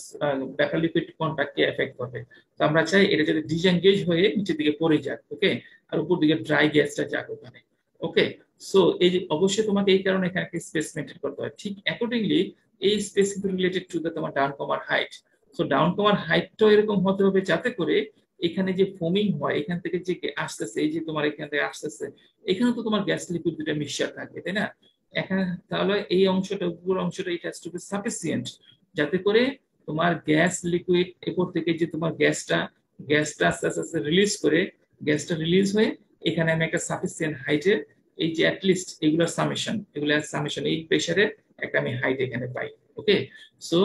ব্যাপার লিকুইড কন্ট্যাক্টকে এফেক্ট করবে। তো আমরা চাই এটা যদি ডিসএনগেজ হয়ে নিচের দিকে পড়ে যাক, ওকে, আর উপর দিকে ড্রাই গ্যাসটা যাক ওখানে, ওকে। সো এই যে অবশ্যই তোমাকে এই কারণে এখানে একটা স্পেস মেনটেন করতে হয়, ঠিক অ্যাকর্ডিংলি এই স্পেস রিলেটেড টু দ্য তোমার ডাউন কমার হাইট। সো ডাউন কমার হাইটটাও এরকম হতে হবে যাতে করে এখানে যে ফোমিং হয় এখান থেকে যে আসতেছে, এই যে তোমার এখান থেকে আসতেছে, এখানে তো তোমার গ্যাস লিকুইড দুটা মিক্সচার থাকবে, তাই না? এখানে তাহলে এই অংশটা উপর অংশটা it has to be sufficient, যাতে করে তোমার গ্যাস লিকুইড এরপর থেকে যে তোমার গ্যাসটা আস্তে আস্তে রিলিজ করে, গ্যাসটা রিলিজ হয়ে এখানে আমি একটা সাফিসিয়েন্ট হাইটের এই যে অ্যাটলিস্ট এগুলোর সামেশন এই প্রেসারের একটা আমি হাইট এখানে পাই, ওকে। সো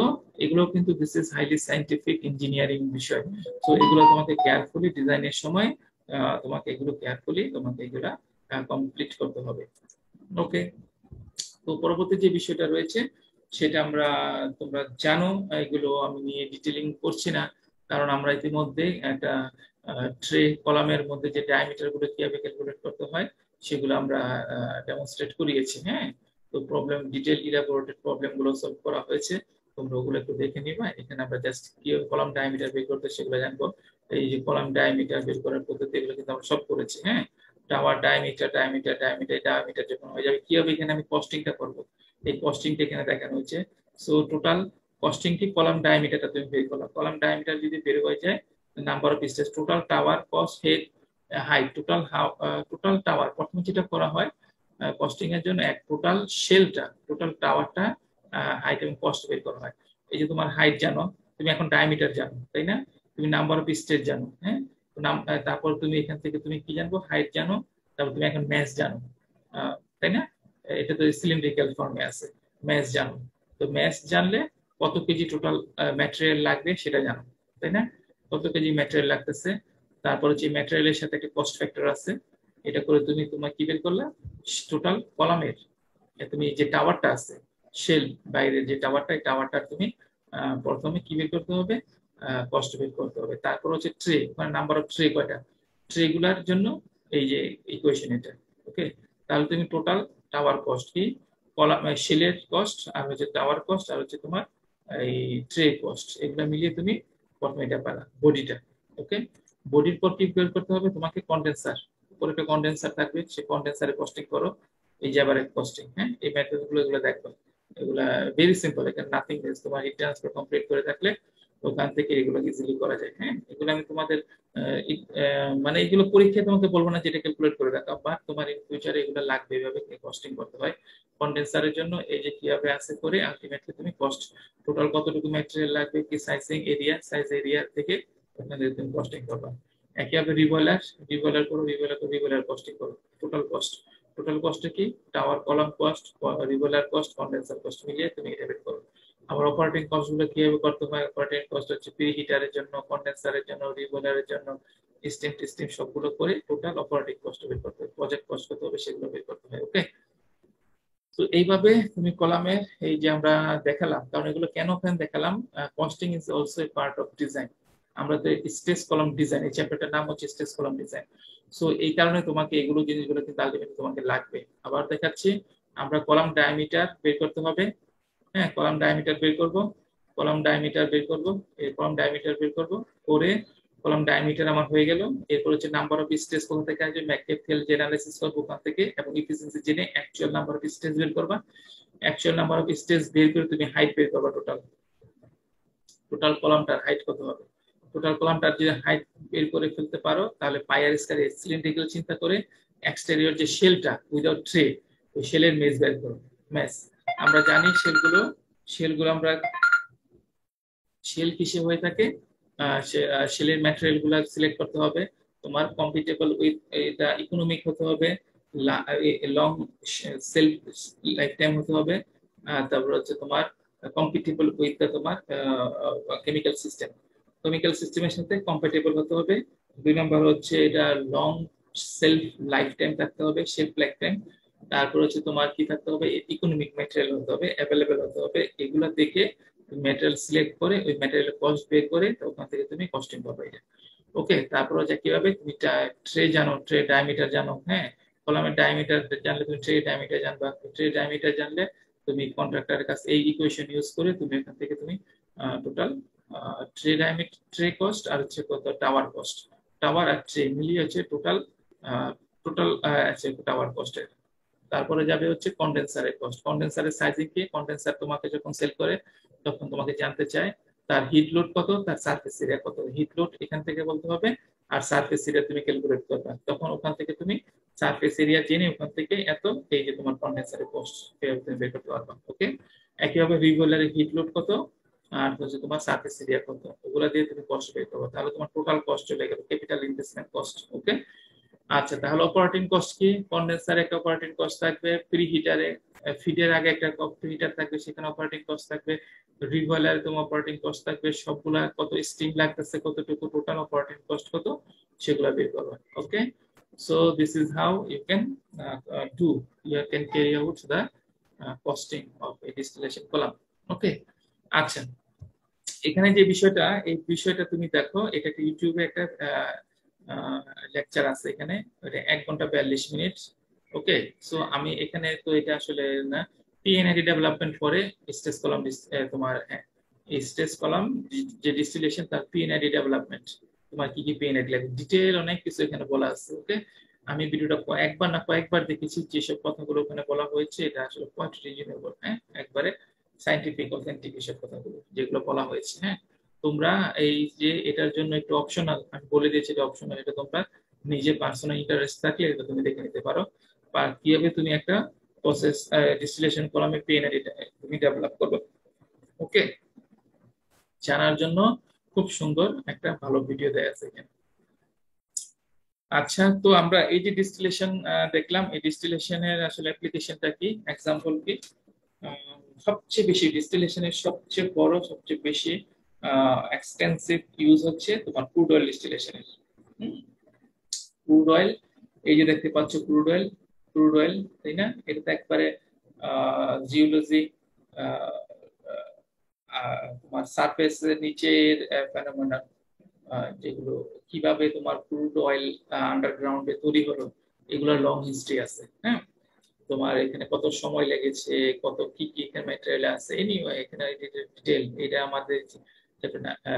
এগুলো কিন্তু this is highly scientific engineering বিষয়। সো এগুলো তোমাকে কেয়ারফুলি ডিজাইনের সময় তোমাকে এগুলো কেয়ারফুলি তোমাকে এগুলা কমপ্লিট করতে হবে, ওকে। তো পরবর্তী যে বিষয়টা রয়েছে সেটা তোমরা জানো, এগুলো আমি নিয়ে ডিটেলিং করছি না, কারণ আমরা ইতিমধ্যে একটা ট্রে কলামের মধ্যে যে ডায়ামিটার গুলো কিভাবে ক্যালকুলেট করতে হয় সেগুলো আমরা ডেমনস্ট্রেট করিয়েছি। হ্যাঁ, তো ডিটেল ইলাবোরেটেড প্রবলেম গুলো সলভ করা হয়েছে, তোমরা ওগুলো একটু দেখে নিবা। এখানে আমরা জাস্ট কিভাবে কলাম ডায়ামিটার বের করতে সেগুলো জানবো। এই যে কলাম ডায়ামিটার বের করার পদ্ধতি এগুলো কিন্তু আমরা সব করেছি। হ্যাঁ, টাওয়ার ডায়ামিটার যখন হয়ে যাবে কিভাবে এখানে আমি কস্টিংটা করব, এই কস্টিংটা এখানে দেখানো হচ্ছে। সো টোটাল কস্টিং কি, কলাম ডায়ামিটারটা তুমি বের করলা, কলাম ডায়ামিটার যদি বের হয়ে যায় number of stage, total tower cost head height, total tower প্রথমে যেটা করা হয় কস্টিং এর জন্য এক টোটাল টাওয়ারটা হাইট এবং কস্ট বের করা হয়। এই যে তোমার হাইট জানো, তুমি এখন ডায়ামিটার জানো, তাই না? তুমি নাম্বার অফ স্টেজ জানো, হ্যাঁ, তারপর তুমি এখান থেকে তুমি কি জানবো, হাইট জানো, তারপর তুমি এখন ম্যাস জানো, তাই না? এটা তো সিলিন্ড্রিক্যাল ফর্মে আছে, ম্যাস জানো। তো ম্যাস জানলে কত কেজি টোটাল ম্যাটেরিয়াল লাগবে সেটা জানো, তাই না? কত কেজি ম্যাটেরিয়াল লাগতেছে, তারপর হচ্ছে ম্যাটেরিয়ালের সাথে একটা কস্ট ফ্যাক্টর আছে, এটা করে তুমি তোমার কি বের করলা, টোটাল কলামের তুমি যে টাওয়ারটা আছে শেল বাইরের যে টাওয়ারটা, এই টাওয়ারটা তুমি প্রথমে কি বের করতে হবে, কস্ট বের করতে হবে। তারপর হচ্ছে ট্রে, মানে নাম্বার অফ ট্রে কয়টা, ট্রে গুলার জন্য এই যে ইকুয়েশন এটা, ওকে। তাহলে তুমি টোটাল টাওয়ার কস্ট কি, কলাম শেলের কস্ট আর হচ্ছে টাওয়ার কস্ট আর হচ্ছে তোমার এই ট্রে কস্ট, এগুলো মিলিয়ে তুমি প্রথমে এটা পেলা বডিটা, ওকে। বডির পর কি বের করতে হবে তোমাকে, কন্ডেন্সার, উপরে একটা কন্ডেন্সার থাকবে, সেই কন্ডেন্সারে কস্টিং করো, এই যে আবার কস্টিং। হ্যাঁ, এই মেথড গুলো এগুলো দেখবে, এগুলা ভেরি সিম্পল, এখানে নাথিং এলস। তোমার হিট ট্রান্সফার কমপ্লিট করে থাকলে ওখান থেকে এগুলো ইজিলি করা যায়। হ্যাঁ, এগুলো আমি তোমাদের মানে এগুলো পরীক্ষায় তোমাকে বলবো না যেটা ক্যালকুলেট করে রাখা, বা তোমার ইন ফিউচারে এগুলো লাগবে, এভাবে কস্টিং করতে হয় কন্ডেন্সারের জন্য। এই যে কিভাবে আছে করে আলটিমেটলি তুমি কস্ট টোটাল কতটুকু ম্যাটেরিয়াল লাগবে, কি সাইজ এরিয়া থেকে ওখানে তুমি কস্টিং করবা। একইভাবে রিবয়লার কস্টিং করো, টোটাল কস্ট কি, tower column cost, reboiler cost, condenser cost মিলিয়ে তুমি এটা বের করো। আবার অপারেটিং কস্ট গুলো কিভাবে করতে হয়, অপারেটিং কস্ট হচ্ছে প্রি হিটারের জন্য, কন্ডেন্সারের জন্য, রিবয়লারের জন্য, স্টিম সবগুলো করে টোটাল অপারেটিং কস্ট বের করতে হবে, প্রজেক্ট কস্ট কত হবে সেগুলো বের করতে হয়, ওকে। তো এইভাবে তুমি কলামের এই যে আমরা দেখালাম, কারণ এগুলো কেন ওখানে দেখালাম, costing is also a part of design. আমরা তো স্টেজ কলাম ডিজাইন, এই চ্যাপ্টারটার নাম হচ্ছে স্টেজ কলাম ডিজাইন। সো এই কারণে তোমাকে এগুলো জিনিসগুলো কিন্তু আলটিমেটলি তোমাকে লাগবে। আবার দেখাচ্ছি, আমরা কলাম ডায়ামিটার বের করতে হবে। হ্যাঁ, কলাম ডায়ামিটার বের করব, কলাম ডায়ামিটার বের করব, এই কলাম ডায়ামিটার বের করব করে কলাম ডায়ামিটার আমার হয়ে গেল। এরপর হচ্ছে নাম্বার অফ স্টেজ কোথা থেকে আসবে, ম্যাককেপ থেল যে অ্যানালাইসিস করব ওখান থেকে, এবং ইফিসিয়েন্সি জেনে অ্যাকচুয়াল নাম্বার অফ স্টেজ বের করবা। অ্যাকচুয়াল নাম্বার অফ স্টেজ বের করে তুমি হাইট বের করবা। টোটাল কলামটার হাইট কত হবে। টোটাল কলামটার যদি হাইট বের করে ফেলতে পারো তাহলে পাই আর স্কয়ার সিলিন্ড্রিক্যাল চিন্তা করে এক্সটেরিয়র যে শেলটা উইদাউট ট্রে, ওই শেলের মেজ বের করো। মেজ আমরা জানি শেলগুলো আমরা শেল কিসে হয়ে থাকে, শেলের ম্যাটেরিয়াল গুলা সিলেক্ট করতে হবে। তোমার কম্পিটেবল উইথ এটা ইকোনমিক হতে হবে, লং সেলফ লাইফ টাইম হতে হবে, তারপর হচ্ছে তোমার কম্পিটেবল উইথ তোমার কেমিক্যাল সিস্টেমের সাথে কম্পিটেবল হতে হবে। 2 নম্বর হচ্ছে এটা লং সেলফ লাইফ টাইম থাকতে হবে, শেলফ লাইফ টাইম। তারপর হচ্ছে তোমার কি থাকতে হবে, ইকোনমিক ম্যাটেরিয়াল হতে হবে, অ্যাভেলেবেল হতে হবে। এগুলো দেখে ম্যাটেরিয়াল সিলেক্ট করে ওই ম্যাটেরিয়ালের কস্ট বের করে ওখান থেকে তুমি কস্টিং পাবে। ওকে, তারপর হচ্ছে কিভাবে তুমি ট্রে জানো, ট্রে ডায়ামিটার জানো, হ্যাঁ কলামের ডায়ামিটার জানলে তুমি ট্রে ডায়ামিটার জানবা। ট্রে ডায়ামিটার জানলে তুমি কন্ট্রাক্টরের কাছে এই ইকুয়েশন ইউজ করে তুমি এখান থেকে তুমি total tray diameter, tray cost আর হচ্ছে কত টাওয়ার কস্ট, টাওয়ার আর ট্রে মিলিয়ে হচ্ছে টোটাল টোটাল টাওয়ার কস্টের। তারপরে যাবে হচ্ছে কন্ডেন্সারের কস্ট। কন্ডেন্সারের সাইজিং কি, কন্ডেন্সার তোমাকে যখন সেল করে তখন তোমাকে জানতে চায় তার হিট লোড কত, তার সারফেস এরিয়া কত। হিট লোড এখান থেকে বলতে হবে আর সারফেস এরিয়া তুমি ক্যালকুলেট করবে। তখন ওখান থেকে তুমি সারফেস এরিয়া জেনে ওখান থেকে এত এই যে তোমার কন্ডেন্সারের কস্ট তুমি বের করতে পারবা। ওকে, একইভাবে রিভয়েলারের হিট লোড কত আর হচ্ছে তোমার সারফেস এরিয়া কত, ওগুলা দিয়ে তুমি কস্ট বের করবে। তাহলে তোমার টোটাল কস্ট চলে গেল, ক্যাপিটাল ইনভেস্টমেন্ট কস্ট। ওকে, আচ্ছা তাহলে অপারেটিং কস্ট কি, কন্ডেন্সারে একটা অপারেটিং কস্ট থাকবে, প্রি হিটারে ফিডের আগে একটা প্রি হিটার থাকবে, সেখানে অপারেটিং কস্ট থাকবে, রিভয়েলারে তোমার অপারেটিং কস্ট থাকবে, সবগুলা কত স্টিম লাগতেছে কতটুকু, টোটাল অপারেটিং কস্ট কত সেগুলা বের করবে। ওকে, so this is how you can you can carry out the costing of a distillation column. Okay, আচ্ছা এখানে যে বিষয়টা, এই বিষয়টা তুমি দেখো, এটা একটা ইউটিউবে একটা লেকচার আছে এখানে, 1 ঘন্টা 42 মিনিট। ওকে, সো আমি এখানে তো এটা আসলে না, পিএনআইডি ডেভেলপমেন্ট করে স্টেজ কলাম তোমার এই স্টেজ কলাম যে ডিস্টিলেশন তার পিএনআইডি ডেভেলপমেন্ট, তোমার কি কি পিএনআইডি লাগে ডিটেইল অনেক কিছু এখানে বলা আছে। ওকে, আমি ভিডিওটা একবার না কয়েকবার দেখেছি, যেসব কথাগুলো ওখানে বলা হয়েছে এটা আসলে পয়েন্ট রিজনেবল, হ্যাঁ একবারে সাইন্টিফিক অথেন্টিক এসব কথাগুলো যেগুলো বলা হয়েছে। হ্যাঁ তোমরা এই যে এটার জন্য একটু অপশনাল, আমি বলে দিয়েছি এটা অপশনাল, এটা তোমরা নিজে পার্সোনাল ইন্টারেস্ট থাকলে এটা তুমি দেখে নিতে পারো, বা কিভাবে তুমি একটা প্রসেস ডিস্টিলেশন কলামে পিএনআইডি তুমি ডেভেলপ করবে। ওকে, জানার জন্য খুব সুন্দর একটা ভালো ভিডিও দেয়া আছে এখানে। আচ্ছা, তো আমরা এই যে ডিস্টিলেশন দেখলাম, এই ডিস্টিলেশনের আসলে অ্যাপ্লিকেশনটা কি, এক্সাম্পল কি, সবচেয়ে বেশি ডিস্টিলেশনের সবচেয়ে বড় সবচেয়ে বেশি এক্সটেন্সিভ ইউজ হচ্ছে তোমার ক্রুড অয়েল ডিস্টিলেশনের। ক্রুড অয়েল, এই যে দেখতে পাচ্ছ ক্রুড অয়েল তাই না, এটা তো একবারে জিওলজি তোমার সারফেসের নিচের ফেনোমেনা, যেগুলো কিভাবে তোমার ক্রুড অয়েল আন্ডারগ্রাউন্ডে তৈরি হলো, এগুলোর লং হিস্ট্রি আছে। হ্যাঁ তোমার এখানে কত সময় লেগেছে, কত কি কি এখানে ম্যাটেরিয়াল আছে, এনিওয়ে এখানে ডিটেইল, এটা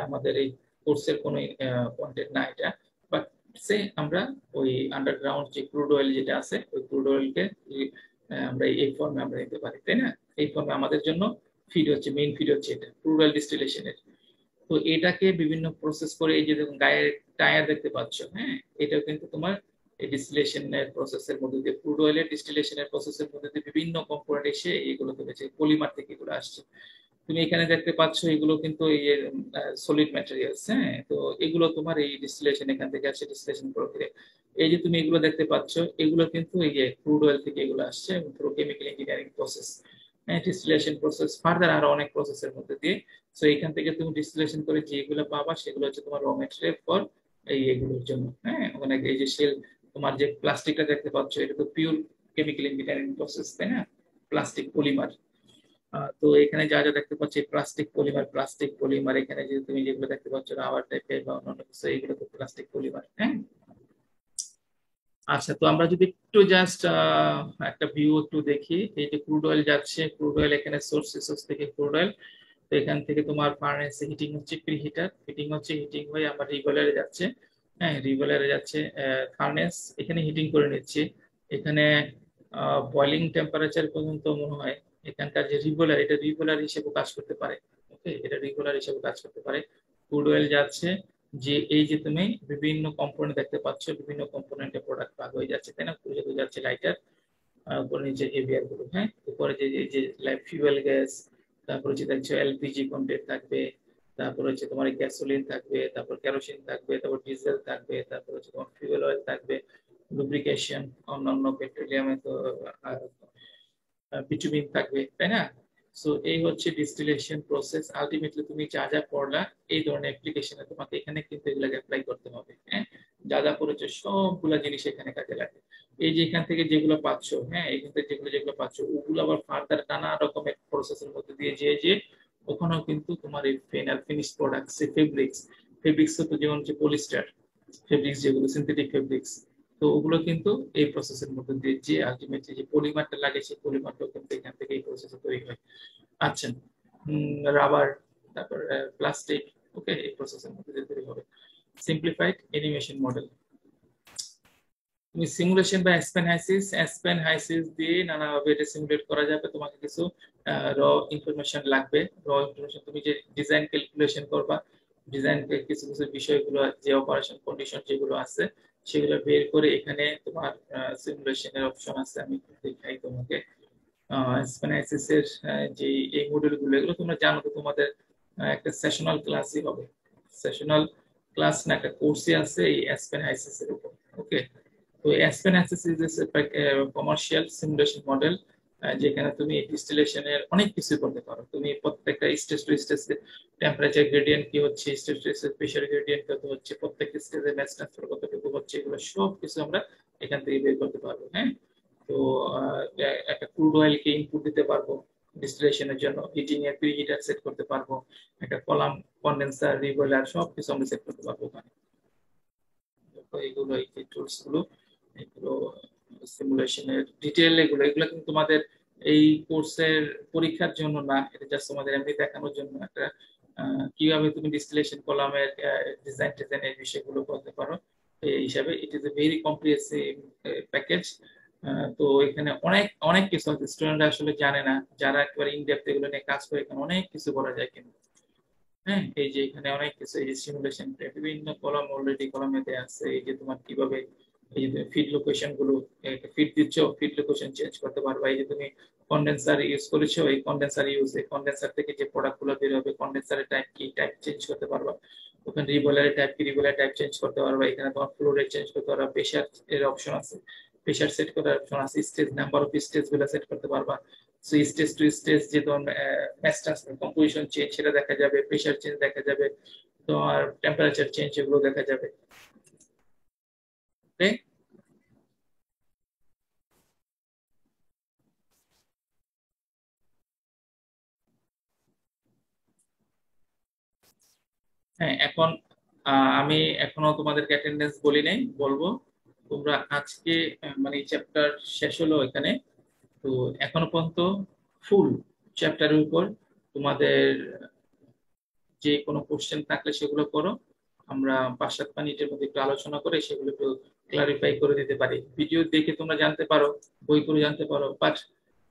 আমাদের এই কোর্সের কোনো কন্টেন্ট না এটা, বাট সে আমরা ওই আন্ডারগ্রাউন্ড যে ক্রুড অয়েল যেটা আছে ওই ক্রুড অয়েলকে আমরা এই ফর্মে আমরা নিতে পারি, তাই না। এই ফর্মে আমাদের জন্য ফিড হচ্ছে, মেইন ফিড হচ্ছে এটা ক্রুড অয়েল ডিস্টিলেশনের। তো এটাকে বিভিন্ন প্রসেস করে, এই যে দেখুন গায়ের টায়ার দেখতে পাচ্ছ, হ্যাঁ এটাও কিন্তু তোমার এই ডিস্টিলেশনের প্রসেসের মধ্যে দিয়ে, ক্রুড অয়েলের ডিস্টিলেশনের প্রসেসের মধ্যে দিয়ে বিভিন্ন কম্পোনেন্ট এসে এগুলো থেকে পলিমার থেকে এগুলো আসছে। তুমি এখানে দেখতে পাচ্ছ এগুলো কিন্তু এই সলিড ম্যাটেরিয়ালস, হ্যাঁ তো এগুলো তোমার এই ডিস্টিলেশন এখান থেকে আসছে, ডিস্টিলেশন প্রক্রিয়া। এই যে তুমি এগুলো দেখতে পাচ্ছ এগুলো কিন্তু এই যে ক্রুড অয়েল থেকে এগুলো আসছে, এবং পুরো chemical engineering process, distillation process further আরো অনেক প্রসেসের মধ্যে দিয়ে। সো এখান থেকে তুমি ডিস্টিলেশন করে যেগুলো পাবা সেগুলো হচ্ছে তোমার র ম্যাটেরিয়াল ফর এগুলোর জন্য। হ্যাঁ অনেক এই যে শেল, তোমার যে প্লাস্টিকটা দেখতে পাচ্ছ এটা তো পিওর কেমিক্যাল ইঞ্জিনিয়ারিং প্রসেস, তাই না, প্লাস্টিক পলিমার। তো এখানে যা যা দেখতে পাচ্ছ প্লাস্টিক পলিমার, এখানে যে তুমি যেগুলো দেখতে পাচ্ছ রাবার টাইপের বা অন্যান্য কিছু, এগুলো তো প্লাস্টিক পলিমার। হ্যাঁ আচ্ছা, তো আমরা যদি একটু জাস্ট একটা ভিউ একটু দেখি, এই যে ক্রুড অয়েল যাচ্ছে, ক্রুড অয়েল এখানে সোর্স থেকে ক্রুড অয়েল, তো এখান থেকে তোমার ফার্নেসে হিটিং হচ্ছে, প্রি হিটার হিটিং হচ্ছে, হিটিং হয়ে আমার রিভয়েলারে যাচ্ছে। হ্যাঁ রিভয়েলারে যাচ্ছে, ফার্নেস এখানে হিটিং করে নিচ্ছি, এখানে বয়লিং টেম্পারেচার পর্যন্ত মনে হয় এখানকার যে রিগুলার, এটা রিগুলার হিসেবে কাজ করতে পারে। ওকে, এটা রিগুলার হিসেবে কাজ করতে পারে। ক্রুড অয়েল যাচ্ছে, যে এই যে তুমি বিভিন্ন কম্পোনেন্ট দেখতে পাচ্ছ, বিভিন্ন কম্পোনেন্টে প্রোডাক্ট ভাগ হয়ে যাচ্ছে, তাই না? যেহেতু যাচ্ছে লাইটার, উপরে নিচে হেভিয়ার গুলো, হ্যাঁ, উপরে যে যে ফিউয়েল গ্যাস, তারপর হচ্ছে দেখছো এলপিজি কন্টেন্ট থাকবে, তারপর হচ্ছে তোমার গ্যাসোলিন থাকবে, তারপর কেরোসিন থাকবে, তারপর ডিজেল থাকবে, তারপর হচ্ছে তোমার ফিউয়েল অয়েল থাকবে, লুব্রিকেশন, অন্যান্য পেট্রোলিয়ামে তো বিটুমিন থাকবে, তাই না? সো এই হচ্ছে ডিস্টিলেশন প্রসেস। আলটিমেটলি তুমি যা যা পড়লা এই ধরনের অ্যাপ্লিকেশনে তোমাকে এখানে কিন্তু এগুলাকে অ্যাপ্লাই করতে হবে, হ্যাঁ। যা যা পড়েছো সবগুলা জিনিস এখানে কাজে লাগে। এই যে এখান থেকে যেগুলো পাচ্ছ, হ্যাঁ, এখান থেকে যেগুলো যেগুলো পাচ্ছ, ওগুলো আবার ফার্দার নানা রকমের প্রসেসের মধ্যে দিয়ে যে ওখানেও কিন্তু তোমার এই final finish products, fabrics, fabrics তো যেমন হচ্ছে পলিস্টার ফেব্রিক্স, যেগুলো সিনথেটিক ফেব্রিক্স, তো ওগুলো কিন্তু এই প্রসেসের মধ্যে দিয়ে যে আলটিমেটলি যে পলিমারটা লাগে সেই পলিমারটাও কিন্তু এখান থেকে এই প্রসেসে তৈরি হয়। আচ্ছা, রাবার, তারপর প্লাস্টিক, ওকে, এই প্রসেসের মধ্যে দিয়ে তৈরি হবে। সিম্পলিফাইড অ্যানিমেশন মডেল, তুমি সিমুলেশন বা অ্যাসপেন হাইসিস দিয়ে নানাভাবে এটা সিমুলেট করা যাবে। তোমাকে কিছু র ইনফরমেশন লাগবে। র ইনফরমেশন, তুমি যে ডিজাইন ক্যালকুলেশন করবা, ডিজাইন কিছু কিছু বিষয়গুলো, যে অপারেশন কন্ডিশন যেগুলো আছে সেগুলো বের করে এখানে তোমার সিমুলেশনের অপশন আছে, আমি দেখাই তোমাকে। অ্যাসপেন হাইসিস এর যে এই মডিউলগুলো, এগুলো তোমরা জানো তো, তোমাদের একটা সেশনাল ক্লাসই হবে। সেশনাল ক্লাস না, একটা কোর্সই আছে এই অ্যাসপেন হাইসিস এর উপর। ওকে, তো Aspen HYSYS is commercial simulation model, যেখানে তুমি ডিস্টিলেশনের অনেক কিছু করতে পারো। তুমি প্রত্যেকটা stage to stage temperature gradient কি হচ্ছে, stage to stage pressure gradient কত হচ্ছে, প্রত্যেকটা স্টেজে ম্যাস ট্রান্সফার কতটুকু হচ্ছে, এগুলো সব কিছু আমরা এখান থেকে বের করতে পারবো, হ্যাঁ। তো একটা ক্রুড অয়েলকে ইনপুট দিতে পারবো ডিস্টিলেশনের জন্য, হিটিং এর প্রিহিটার সেট করতে পারবো, একটা কলাম, কন্ডেন্সার, রিবয়লার, সব কিছু আমরা সেট করতে পারবো ওখানে। এগুলো, এই যে টুলস গুলো, এগুলো সিমুলেশনের ডিটেইল, এগুলো এগুলো কিন্তু তোমাদের এই কোর্সের পরীক্ষার জন্য না, এটা জাস্ট তোমাদের এমনি দেখানোর জন্য একটা কিভাবে তুমি ডিস্টিলেশন কলামের ডিজাইন এই বিষয়গুলো করতে পারো এই হিসাবে। It is a very comprehensive package. তো এখানে অনেক অনেক কিছু আছে, স্টুডেন্টরা আসলে জানে না, যারা একেবারে ইন ডেপথ এগুলো নিয়ে কাজ করে, এখানে অনেক কিছু করা যায় কিন্তু, হ্যাঁ। এই যে এখানে অনেক কিছু, এই যে সিমুলেশন বিভিন্ন কলাম অলরেডি কলামে দেয়া আছে। এই যে তোমার কিভাবে এই যে ফিড লোকেশন গুলো, ফিড দিচ্ছ, ফিড লোকেশন চেঞ্জ করতে পারবা। এই যে তুমি কন্ডেন্সার ইউজ করেছো, এই কন্ডেন্সার এই কন্ডেন্সার থেকে যে প্রোডাক্ট গুলো বের হবে, কন্ডেন্সারের টাইপ কি, টাইপ চেঞ্জ করতে পারবা। ওখানে রিবয়লারের টাইপ কি, রিবয়লার টাইপ চেঞ্জ করতে পারবা। এখানে তোমার ফ্লো রেট চেঞ্জ করতে পারবা, প্রেসার এর অপশন আছে, প্রেসার সেট করার অপশন আছে, স্টেজ নাম্বার অফ স্টেজ গুলো সেট করতে পারবা। সো স্টেজ টু স্টেজ যে তোমার ম্যাস ট্রান্সফার, কম্পোজিশন চেঞ্জ সেটা দেখা যাবে, প্রেসার চেঞ্জ দেখা যাবে, তোমার টেম্পারেচার চেঞ্জ এগুলো দেখা যাবে। ওকে, হ্যাঁ। এখন আমি এখনো তোমাদেরকে অ্যাটেন্ডেন্স বলি নাই, বলবো। তোমরা আজকে মানে চ্যাপ্টার শেষ হলো এখানে। তো এখনো পর্যন্ত ফুল চ্যাপ্টারের উপর তোমাদের যে কোনো কোশ্চেন থাকলে সেগুলো করো। আমরা 5-7 মিনিটের মধ্যে একটু আলোচনা করে সেগুলো একটু ক্লারিফাই করে দিতে পারি। ভিডিও দেখে তোমরা জানতে পারো, বই করে জানতে পারো, বাট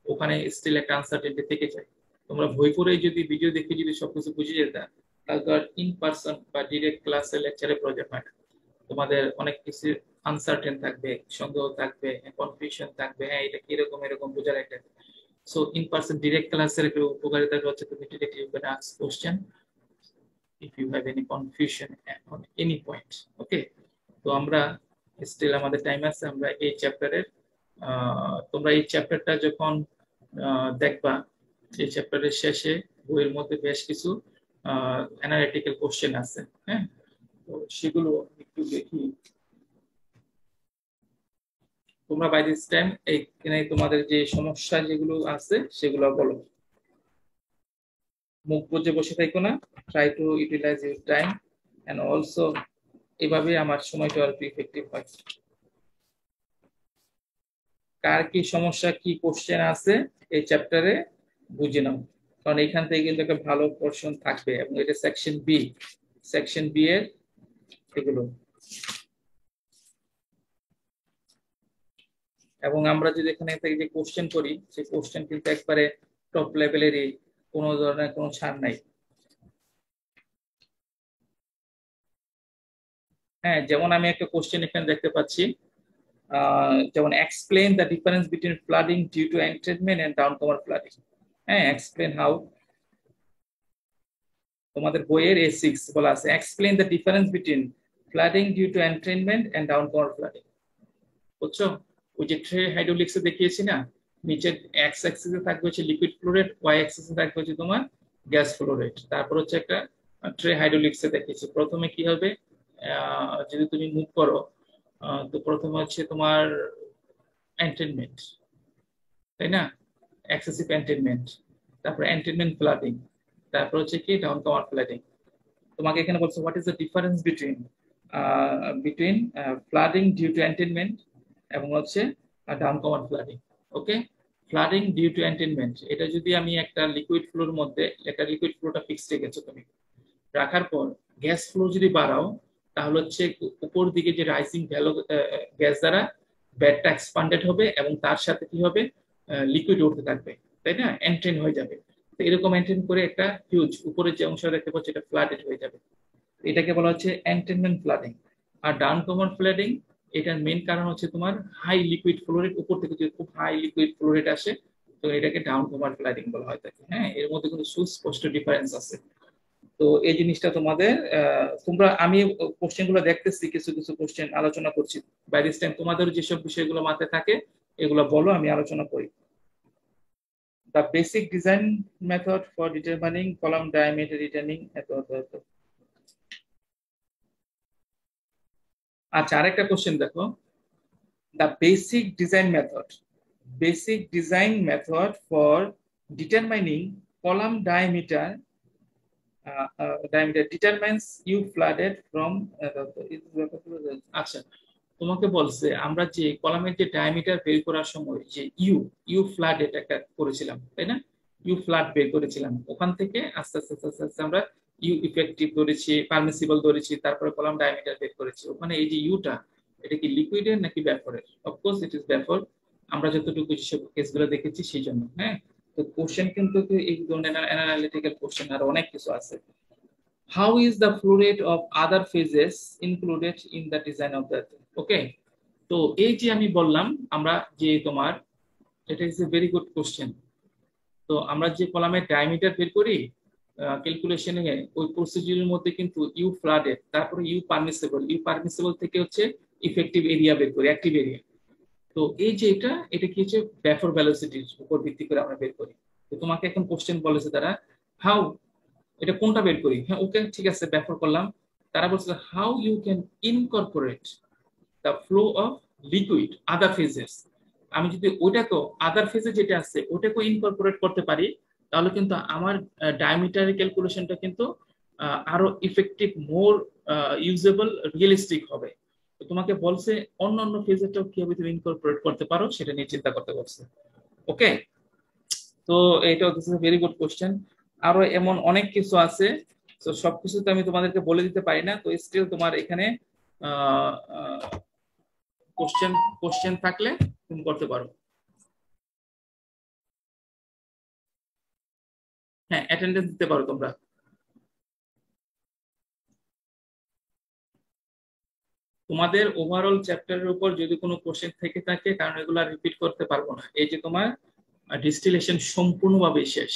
ওখানে স্টিল একটা আনসার্টেনটি থেকে যায়। তোমরা বই পড়ে যদি, ভিডিও দেখে যদি সবকিছু বুঝে যেতে, তাহলে তো আর ইন পার্সন বা ডিরেক্ট ক্লাসে লেকচারে প্রয়োজন হয় না। তোমাদের অনেক কিছু আনসার্টেন থাকবে, সন্দেহ থাকবে, কনফিউশন থাকবে, হ্যাঁ এটা কিরকম এরকম বোঝার একটা। সো ইন পার্সন ডিরেক্ট ক্লাসের একটু উপকারিতা হচ্ছে তুমি directly you can ask question if you have any confusion on any point. Okay, তো আমরা স্টিল আমাদের টাইম আছে, আমরা এই চ্যাপ্টারের তোমরা এই চ্যাপ্টারটা যখন দেখবা, এই চ্যাপ্টারের শেষে বইয়ের মধ্যে বেশ কিছু অ্যানালিটিক্যাল কোশ্চেন আছে, হ্যাঁ। তো সেগুলো একটু দেখি। তোমরা বাই দিস টাইম এইখানে তোমাদের যে সমস্যা যেগুলো আছে সেগুলো বলো, মুখ বুজে বসে থাকো না। Try to utilise your time and also, এভাবে আমার সময়টা আর ইফেক্টিভ হয়। কার কি সমস্যা, কি কোশ্চেন আছে এই চ্যাপ্টারে বুঝে নাও, কারণ এখান থেকে কিন্তু একটা ভালো পোরশন থাকবে, এবং এটা সেকশন বি, সেকশন বি এর এগুলো। এবং আমরা যদি এখানে থেকে যে কোশ্চেন করি, সেই কোশ্চেন কিন্তু একবারে টপ লেভেলেরই, কোনো ধরনের কোনো ছাড় নাই। হ্যাঁ, যেমন আমি একটা কোশ্চেন এখানে দেখতে পাচ্ছি, যেমন explain the difference between flooding due to entrainment and downcomer flooding. হ্যাঁ, এক্সপ্লেন হাউ, তোমাদের বইয়ের A6 বলা আছে explain the difference between flooding due to entrainment and downcomer flooding. বুঝছো? ওই যে ট্রে হাইড্রোলিক্সে দেখিয়েছি না, নিচের এক্স অ্যাক্সিসে থাকবে হচ্ছে লিকুইড ফ্লো রেট, ওয়াই অ্যাক্সিসে থাকবে হচ্ছে তোমার গ্যাস ফ্লো রেট। তারপর হচ্ছে একটা ট্রে হাইড্রোলিক্সে দেখিয়েছি প্রথমে কি হবে, যদি তুমি মুভ করো, তো প্রথমে হচ্ছে তোমার এন্টেনমেন্ট, তাই না, এক্সেসিভ এন্টেনমেন্ট, তারপর এন্টেনমেন্ট ফ্লাডিং, তারপর হচ্ছে কি ডাউন কামার ফ্লাডিং। তোমাকে এখানে বলছে what is the difference between between flooding due to entrainment এবং হচ্ছে downcomer flooding. Okay, flooding due to entrainment, এটা যদি আমি একটা লিকুইড ফ্লোর মধ্যে, একটা লিকুইড ফ্লোটা ফিক্সড রেখেছো তুমি, রাখার পর গ্যাস ফ্লো যদি বাড়াও, তাহলে হচ্ছে উপর দিকে যে রাইজিং ভ্যালু গ্যাস দ্বারা ব্যাডটা এক্সপান্ডেড হবে এবং তার সাথে কি হবে, লিকুইড উঠতে থাকবে, তাই না, এন্ট্রেন হয়ে যাবে। তো এরকম এন্ট্রেন করে একটা হিউজ উপরের যে অংশ দেখতে পাচ্ছি এটা ফ্লাডেড হয়ে যাবে, এটাকে বলা হচ্ছে এন্টেনমেন্ট ফ্লাডিং। আর ডাউন কভার ফ্লাডিং, এটার মেইন কারণ হচ্ছে তোমার হাই লিকুইড ফ্লো রেট, উপর থেকে যদি খুব হাই লিকুইড ফ্লো রেট আসে, তো এটাকে ডাউন কভার ফ্লাডিং বলা হয় থাকে। হ্যাঁ, এর মধ্যে কিন্তু সুস্পষ্ট ডিফারেন্স আছে। তো এই জিনিসটা তোমাদের তোমরা, আমি কোশ্চেন গুলো দেখতেছি, কিছু কিছু কোশ্চেন আলোচনা করছি, বাই দিস টাইম তোমাদের যেসব বিষয়গুলো মাথায় থাকে এগুলো বলো, আমি আলোচনা করি। The basic design method for determining column diameter returning, এত এত এত। আচ্ছা, আরেকটা কোশ্চেন দেখো, the basic design method for determining column diameter diameter determines U flooded from আচ্ছা, তোমাকে বলছে আমরা যে কলামের যে ডায়ামিটার বের করার সময় যে ইউ ফ্লাডেড একটা করেছিলাম, তাই না, ইউ ফ্লাড বের করেছিলাম, ওখান থেকে আস্তে আস্তে আস্তে আস্তে আমরা ইউ ইফেক্টিভ ধরেছি, পারমিসিবল ধরেছি, তারপরে কলাম ডায়ামিটার বের করেছি। ওখানে এই যে ইউটা, এটা কি লিকুইডের নাকি ব্যাপরের? অফকোর্স ইট ইজ ব্যাপর, আমরা যতটুকু যেসব কেসগুলো দেখেছি সেই জন্য। হ্যাঁ, তো কোশ্চেন কিন্তু এই ধরনের অ্যানালিটিক্যাল কোশ্চেন আর অনেক কিছু আছে। How is the flow rate of other phases included in the design of that? Okay, তো এই যে আমি বললাম আমরা যে তোমার, এটা is a very good question. তো আমরা যে কলামের ডায়ামিটার বের করি ক্যালকুলেশনে, ওই প্রসিডিউরের মধ্যে কিন্তু ইউ ফ্লাডেড, তারপরে ইউ পারমিসিবল থেকে হচ্ছে ইফেক্টিভ এরিয়া বের করি, অ্যাক্টিভ এরিয়া। তো এই যে এটা কি হচ্ছে ব্যাফর ভেলোসিটির উপর ভিত্তি করে আমরা বের করি। তো তোমাকে এখন কোশ্চেন বলেছে তারা, হাউ, এটা কোনটা বের করি? হ্যাঁ, ওকে, ঠিক আছে, ব্যাফর করলাম। তারা বলছে how you can incorporate the flow of liquid other phases. আমি যদি ওইটাকে আদার ফেজে যেটা আছে ওটাকে ইনকর্পোরেট করতে পারি, তাহলে কিন্তু আমার ডায়ামিটারের ক্যালকুলেশনটা কিন্তু আরো ইফেক্টিভ, মোর ইউজেবল, রিয়েলিস্টিক হবে। তো তোমাকে বলছে অন্য অন্য ফেজেরটাও কিভাবে তুমি ইনকর্পোরেট করতে পারো সেটা নিয়ে চিন্তা করতে বলছে। ওকে, তো এটা this is very good question. আরো এমন অনেক কিছু আছে, তো সবকিছু তো আমি তোমাদেরকে বলে দিতে পারি না। তো স্টিল তোমার এখানে কোশ্চেন কোশ্চেন থাকলে তুমি করতে পারো। হ্যাঁ, অ্যাটেন্ডেন্স দিতে পারো তোমরা। তোমাদের ওভারঅল চ্যাপ্টারের উপর যদি কোনো কোশ্চেন থেকে থাকে, কারণ এগুলো রিপিট করতে পারবো না, এই যে তোমার ডিস্টিলেশন সম্পূর্ণভাবে শেষ,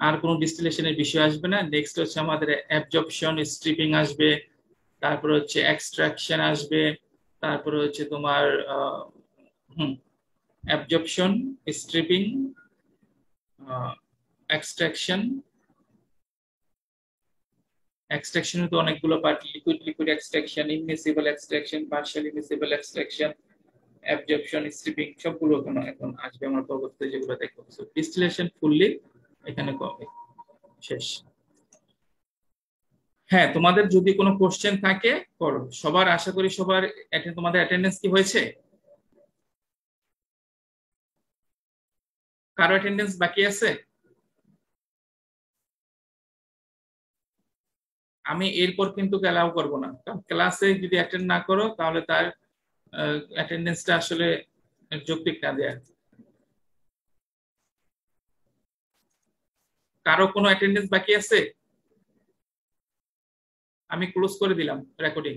আর কোনো ডিস্টিলেশনের বিষয় আসবে না। নেক্সট হচ্ছে আমাদের অ্যাবজর্পশন, স্ট্রিপিং আসবে, তারপর হচ্ছে এক্সট্রাকশন আসবে, তারপরে হচ্ছে তোমার অ্যাবজর্পশন, স্ট্রিপিং, এক্সট্রাকশন। এক্সট্রাকশনে তো অনেকগুলো part, liquid extraction, immiscible extraction, partial immiscible extraction, absorption, stripping, সবগুলো এখন আসবে আমার পরবর্তীতে যেগুলো দেখবো। ডিস্টিলেশন ফুললি এখানে কবে শেষ। হ্যাঁ, তোমাদের যদি কোনো কোশ্চেন থাকে করো। সবার, আশা করি সবার তোমাদের অ্যাটেন্ডেন্স কি হয়েছে? কারো অ্যাটেন্ডেন্স বাকি আছে? আমি এরপর কিন্তু অ্যালাউ করবো না, কারণ ক্লাসে যদি অ্যাটেন্ড না করো তাহলে তার অ্যাটেন্ডেন্সটা আসলে যৌক্তিক না দেয়া। কারো কোনো অ্যাটেন্ডেন্স বাকি আছে? আমি ক্লোজ করে দিলাম রেকর্ডিং।